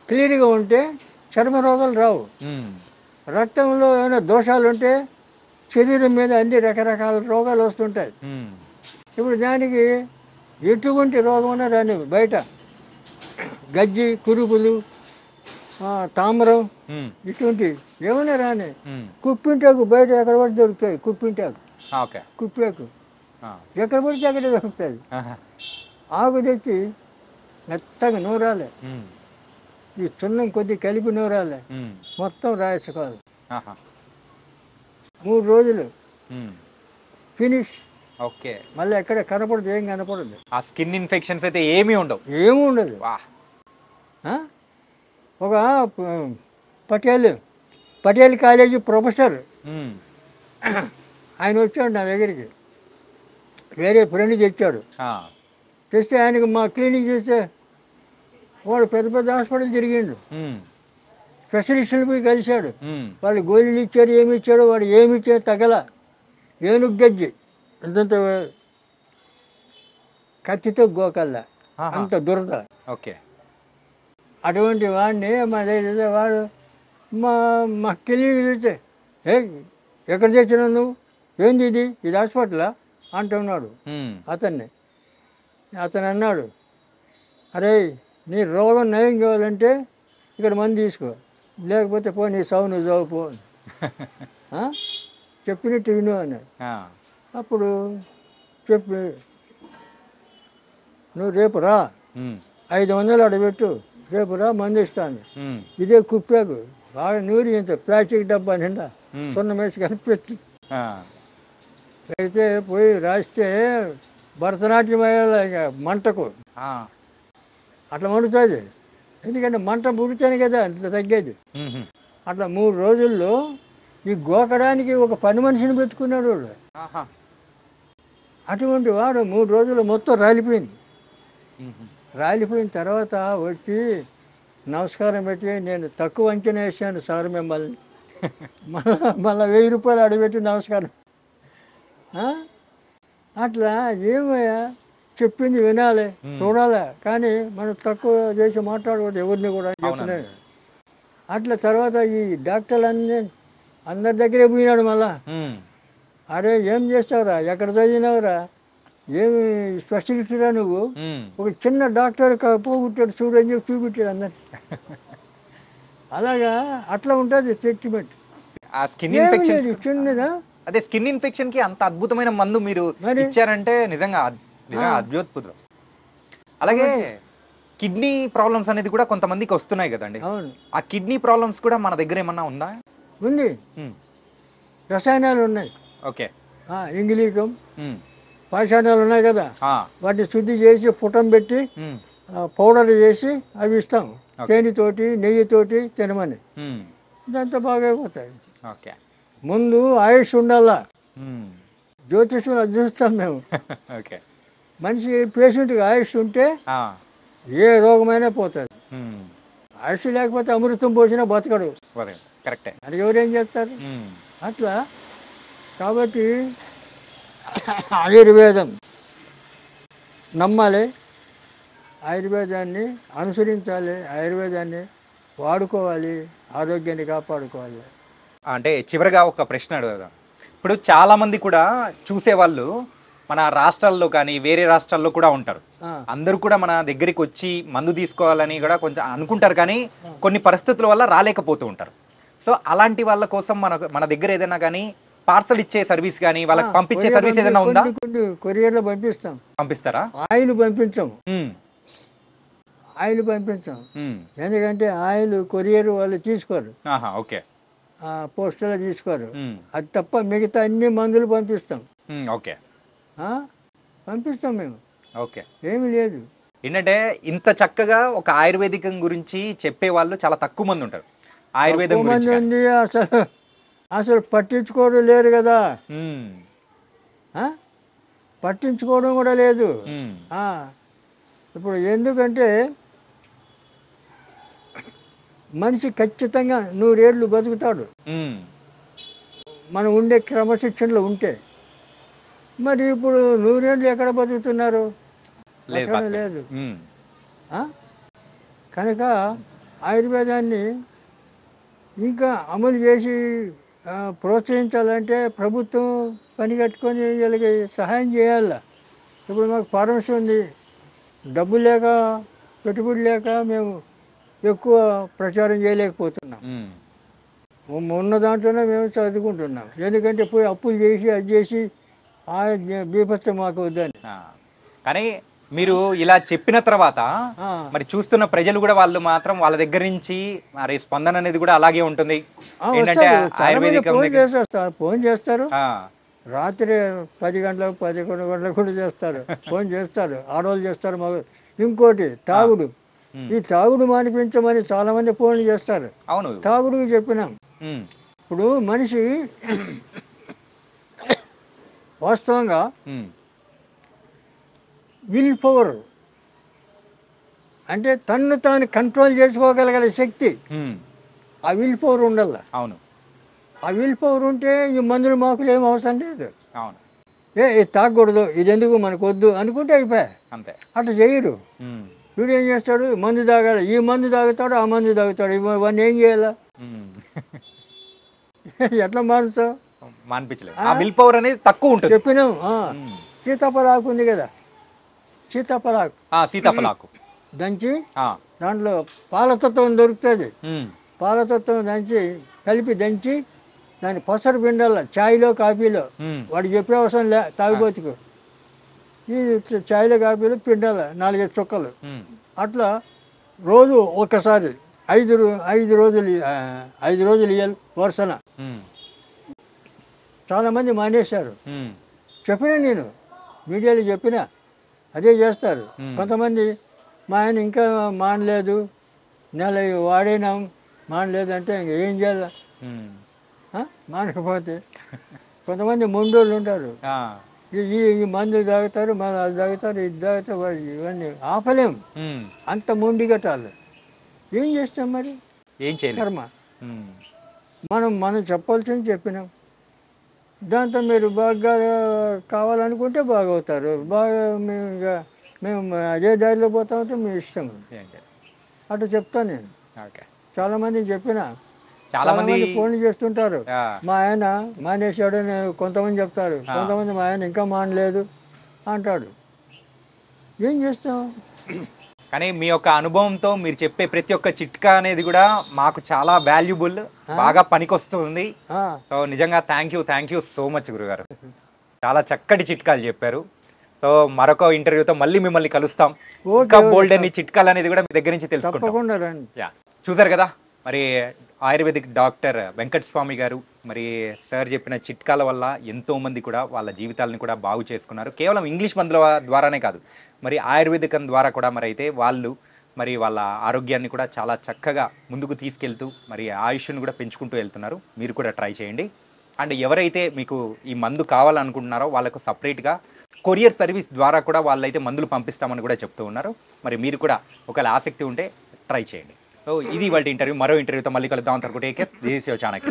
క్లీన్గా ఉంటే చర్మ రోగాలు రావు. రక్తంలో ఏమైనా దోషాలు ఉంటే శరీరం మీద అన్ని రకరకాల రోగాలు వస్తుంటాయి. ఇప్పుడు దానికి ఎటువంటి రోగం రాని, బయట గజ్జి, కురుపులు, తామరం ఇటువంటి ఏమైనా రాని, కుప్పింటాకు బయట ఎక్కడ పడితే దొరుకుతాయి. కుప్పాకు ఎక్కడ పడితే అక్కడ దొరుకుతుంది. ఆకు తెచ్చి మెత్తగా నూరాలి, ఈ చున్నం కొద్ది కలిపి నూరాలి, మొత్తం రాసుకోవాలి. 3 రోజులు ఫినిష్. ఓకే. మళ్ళీ ఎక్కడ కనపడదు, ఏం కనపడదు. ఆ స్కిన్ ఇన్ఫెక్షన్స్ అయితే ఏమీ ఉండవు. ఒక పటేల్ కాలేజీ ప్రొఫెసర్ ఆయన వచ్చాడు నా దగ్గరికి, వేరే ఫ్రెండ్ తెచ్చాడు. తెస్తే ఆయనకు మా క్లినిక్ చూస్తే వాడు పెద్ద పెద్ద హాస్పిటల్ తిరిగిండు, స్పెషలిస్టులు పోయి కలిశాడు. వాళ్ళు గోళీలు ఇచ్చారు, ఏమి ఇచ్చాడు, వాడు ఏమి ఇచ్చాడు తగల. ఏనుగు గజ్జి అంతంత కత్తితో గోకల్లా, అంత దురద. ఓకే. అటువంటి వాడిని మా దగ్గర వాడు మా క్లినిక్ చూస్తే, ఎక్కడ తెచ్చినావు నువ్వు, ఏంది ఇది హాస్పిటలా అంటున్నాడు అతన్ని. అతను అన్నాడు, అరే నీ రోగం నయం కావాలంటే ఇక్కడ మందు తీసుకో, లేకపోతే పో నీ సావు నువ్వు చావు పో, చెప్పినట్టు విను అన్నాడు. అప్పుడు చెప్పి నువ్వు రేపు రా, 500 అడబెట్టు, రేపు రా మందు ఇస్తాను. ఇదే కుప్పాకు బాగా నూరి ఇంత ప్లాస్టిక్ డబ్బా నిండా సున్నం వేసి కలిపెట్టి అయితే పోయి రాస్తే భరతనాట్యం అయ్యేలా ఇక మంటకు అట్లా మండుతుంది. ఎందుకంటే మంట పుడితేనే కదా అంత తగ్గేది. అట్లా 3 రోజుల్లో ఈ గోకడానికి ఒక పని మనిషిని పెట్టుకున్నాడు వాడు. అటువంటి వాడు 3 రోజులు మొత్తం రాలిపోయింది. రాలిపోయిన తర్వాత వచ్చి నమస్కారం పెట్టి, నేను తక్కువ అంచనా వేసాను సార్ మిమ్మల్ని, మళ్ళీ 1000 రూపాయలు అడగబెట్టి నమస్కారం. అట్లా ఏమయ్యా చెప్పింది వినాలి, చూడాలి, కానీ మనం తక్కువ చేసి మాట్లాడకూడదు ఎవరిని కూడా చెప్పినాడు. అట్లా తర్వాత ఈ డాక్టర్లు అందరి దగ్గరే పోయినాడు. మళ్ళా అరే ఏం చేస్తావురా, ఎక్కడ చదివినావురా, ఏమి స్పెషలిస్టురా నువ్వు, ఒక చిన్న డాక్టర్ పోగొట్టాడు చూడని చెప్పి చూపించాడు అందరు. అలాగా అట్లా ఉంటుంది ట్రీట్మెంట్. చిన్నదా అదే స్కిన్ ఇన్ఫెక్షన్ కి అంత అద్భుతమైన మందు మీరు ఇచ్చారంటే నిజంగా అద్భుతం. అలాగే కిడ్నీ ప్రాబ్లమ్స్ అనేది కూడా కొంతమందికి వస్తున్నాయి కదండి. ఆ కిడ్నీ ప్రాబ్లమ్స్ కూడా మన దగ్గర ఏమన్నా ఉందా? ఉంది, రసాయనాలు ఉన్నాయి. ఓకే. ఇంగిలీకం పాషాణాలు ఉన్నాయి కదా, వాటిని శుద్ధి చేసి పుటం పెట్టి పౌడర్ చేసి అవి ఇస్తాం, తేనెతోటి నెయ్యితోటి తినమని. ఇదంతా బాగా అయిపోతాయి. ముందు ఆయుష్ ఉండాలా, జ్యోతిష్యం అది చూస్తాం మేము. మనిషి పేషెంట్కి ఆయుష్ ఉంటే ఏ రోగమైనా పోతుంది. ఆయుష్ లేకపోతే అమృతం పోసినా బతకడు. కరెక్టే. అది ఎవరేం చేస్తారు? అట్లా కాబట్టి ఆయుర్వేదం నమ్మాలి, ఆయుర్వేదాన్ని అనుసరించాలి, ఆయుర్వేదాన్ని వాడుకోవాలి, ఆరోగ్యాన్ని కాపాడుకోవాలి. అంటే చివరిగా ఒక ప్రశ్న అడుగుదాం. ఇప్పుడు చాలామంది కూడా చూసేవాళ్ళు మన రాష్ట్రాల్లో కానీ వేరే రాష్ట్రాల్లో కూడా ఉంటారు. ఆ, అందరూ కూడా మన దగ్గరికి వచ్చి మందు తీసుకోవాలని కూడా కొంచెం అనుకుంటారు, కానీ కొన్ని పరిస్థితుల వల్ల రాలేకపోతూ ఉంటారు. సో అలాంటి వాళ్ళ కోసం మన దగ్గర ఏదైనా కానీ పార్సల్ ఇచ్చే సర్వీస్ కానీ వాళ్ళకి పంపించే సర్వీస్ ఏదైనా ఉందా? కొరియర్లో పంపిస్తాం. పంపిస్తారా? ఆయిల్ పంపించాము, ఉమ్, ఆయిల్ పంపించాం. ఉమ్, ఎందుకంటే ఆయిల్ కొరియర్ వాళ్ళు తీసుకోరు, ఆహా, ఓకే, పోస్టులో తీసుకోరు. ఉమ్, అది తప్ప మిగతా అన్ని మందులు పంపిస్తాం. ఉమ్, ఓకే, ఆ, పంపిస్తాం మేము, ఓకే. ఏమీ లేదు. ఏంటంటే ఇంత చక్కగా ఒక ఆయుర్వేదికం గురించి చెప్పే వాళ్ళు చాలా తక్కువ మంది ఉంటారు. ఆయుర్వేదం ఎక్కువ మంది గురించి ఉంది, అసలు అసలు పట్టించుకోవడం లేరు కదా. ఉమ్, ఆ? పట్టించుకోవడం కూడా లేదు. ఉమ్, ఆ, ఇప్పుడు ఎందుకంటే మనిషి ఖచ్చితంగా 100 ఏళ్ళు బతుకుతాడు ఉమ్, మనం ఉండే క్రమశిక్షణలో ఉంటే. మరి ఇప్పుడు 100 ఏళ్ళు ఎక్కడ బతుకుతున్నారు? లేదు, ఎక్కడ పక్కన. లేదు. ఉమ్, ఆ? కనుక ఆయుర్వేదాన్ని ఇంకా అమలు చేసి ప్రోత్సహించాలంటే ప్రభుత్వం పని కట్టుకొని వీళ్ళకి సహాయం చేయాలి. ఇప్పుడు మాకు ఫార్మసీ ఉంది, డబ్బు లేక పెట్టుబడి లేక మేము ఎక్కువ ప్రచారం చేయలేకపోతున్నాం. ఉన్న దాంట్లోనే మేము చదువుకుంటున్నాం. ఎందుకంటే పోయి అప్పులు చేసి అది చేసి ఆ బీభత్సం మాకు వద్దని. ఆ. కానీ మీరు ఇలా చెప్పిన తర్వాత ఆ, మరి చూస్తున్న ప్రజలు కూడా వాళ్ళు మాత్రం వాళ్ళ దగ్గర నుంచి మరి స్పందన అనేది కూడా అలాగే ఉంటుంది. ఏంటంటే వస్తారు. చాలా మంది ఆయుర్వేదికం ఫోన్ దగ్గర చేసేస్తారు, ఫోన్ చేస్తారు. ఆ, రాత్రి 10 గంటలకు 11 గంటలకు కూడా చేస్తారు, ఫోన్ చేస్తారు. ఆడవాళ్ళు చేస్తారు, మగ. ఇంకోటి తాగుడు. ఉమ్, ఈ తాగుడు మానిపించమని చాలామంది ఫోన్లు చేస్తారు. అవును. తాగుడుకి చెప్పినాం. ఉమ్, ఇప్పుడు మనిషి వాస్తవంగా ఉమ్, విల్ పవర్ అంటే తన్ను తాను కంట్రోల్ చేసుకోగలిగే శక్తి, ఉమ్, ఆ విల్ పవర్ ఉండాల. అవును, ఆ విల్ పవర్ ఉంటే ఈ మందులు మాకులు ఏం అవసరం లేదు. అవును, ఇది తాగకూడదు, ఇది ఎందుకు మనకు వద్దు అనుకుంటే అయిపోయా. అంతే. అట్లా చేయరు. ఉమ్, వీడు ఏం చేస్తాడు, మందు తాగాలి, ఈ మందు తాగుతాడు, ఆ మందు తాగుతాడు, ఇవన్నీ ఏం చేయాలా? ఉమ్. ఎట్లా మారుతావు? మానిపించలేదు. ఆ విల్ పవర్ అనేది తక్కువ ఉంటుంది. చెప్పినాం. ఉమ్. సీతాఫలాకు ఉంది కదా, సీతాఫలాకు సీతాఫలాకు. దంచి ఆ, దాంట్లో పాలతత్వం దొరుకుతుంది. ఉమ్, పాలతత్వం దంచి కలిపి దంచి దాన్ని పసరు పిండాల, ఛాయ్లో కాఫీలో. ఉమ్, వాడు చెప్పే అవసరం లే తాగుబోతుకు. ఈ ఛాయ్లో కాఫీలో పిండాల 4-5 చుక్కలు. ఉమ్, అట్లా రోజు ఒక్కసారి 5 రోజులు 5 రోజులు ఇయ్యాలి వరుసన. ఉమ్, చాలామంది మానేశారు. ఉమ్, చెప్పినా నేను మీడియాలో చెప్పినా అదే చేస్తారు. Hmm. కొంతమంది మా ఆయన ఇంకా మానలేదు, నెల వాడినాం మానలేదు అంటే ఇంక ఏం చేయాలి? ఉమ్, మానకపోతే కొంతమంది మొండోళ్ళు ఉంటారు. ఆ, ఈ మందు తాగుతారు, మన అది తాగుతారు, ఇది తాగుతారు, ఇవన్నీ ఆపలేం. ఉమ్, అంత మొండి కట్టాలి. ఏం చేస్తాం మరి? ఏం చేయలేదు. కర్మ. ఉమ్, మనం చెప్పాల్సింది చెప్పినాం. దాంతో మీరు బాగా కావాలనుకుంటే బాగవుతారు. బాగా మేము అదే దారిలో పోతా ఉంటే మీ ఇష్టం. ఏం చేయలేదు. అట్లా చెప్తాను నేను. ఓకే. చాలామంది చెప్పిన, చాలా మంది ఫోన్లు చేస్తుంటారు. ఆ, మా ఆయన మానేశాడని కొంతమంది చెప్తారు, కొంతమంది మా ఆయన ఇంకా మానలేదు అంటాడు. ఏం చేస్తాం? కానీ మీ యొక్క అనుభవంతో మీరు చెప్పే ప్రతి ఒక్క చిట్కా అనేది కూడా మాకు చాలా వాల్యుబుల్, బాగా పనికొస్తుంది. ఆ, సో నిజంగా థ్యాంక్ యూ సో మచ్ గురుగారు. చాలా చక్కటి చిట్కాలు చెప్పారు. సో మరొక ఇంటర్వ్యూతో మళ్ళీ మిమ్మల్ని కలుస్తాం. ఇంకా బోల్డ్ అని చిట్కాలు అనేది కూడా మీ దగ్గర నుంచి తెలుసుకుంటాం. తప్పకుండా రండి. యా, చూసారు కదా మరి ఆయుర్వేదిక్ డాక్టర్ వెంకట స్వామి గారు మరి సార్ చెప్పిన చిట్కాల వల్ల ఎంతోమంది కూడా వాళ్ళ జీవితాలను కూడా బాగు చేసుకున్నారు. కేవలం ఇంగ్లీష్ మందుల ద్వారానే కాదు, మరి ఆయుర్వేదికం ద్వారా కూడా మరి అయితే వాళ్ళు మరి వాళ్ళ ఆరోగ్యాన్ని కూడా చాలా చక్కగా ముందుకు తీసుకెళ్తూ మరి ఆయుష్ను కూడా పెంచుకుంటూ వెళ్తున్నారు. మీరు కూడా ట్రై చేయండి. అండ్ ఎవరైతే మీకు ఈ మందు కావాలనుకుంటున్నారో వాళ్ళకు సపరేట్గా కొరియర్ సర్వీస్ ద్వారా కూడా వాళ్ళైతే మందులు పంపిస్తామని కూడా చెప్తూ ఉన్నారు. మరి మీరు కూడా ఒకవేళ ఆసక్తి ఉంటే ట్రై చేయండి. సో ఇది వాళ్ళ ఇంటర్వ్యూ. మరో ఇంటర్వ్యూతో మళ్ళీ కలుద్దాం. అంతవరకు take care. This is your Chanakya.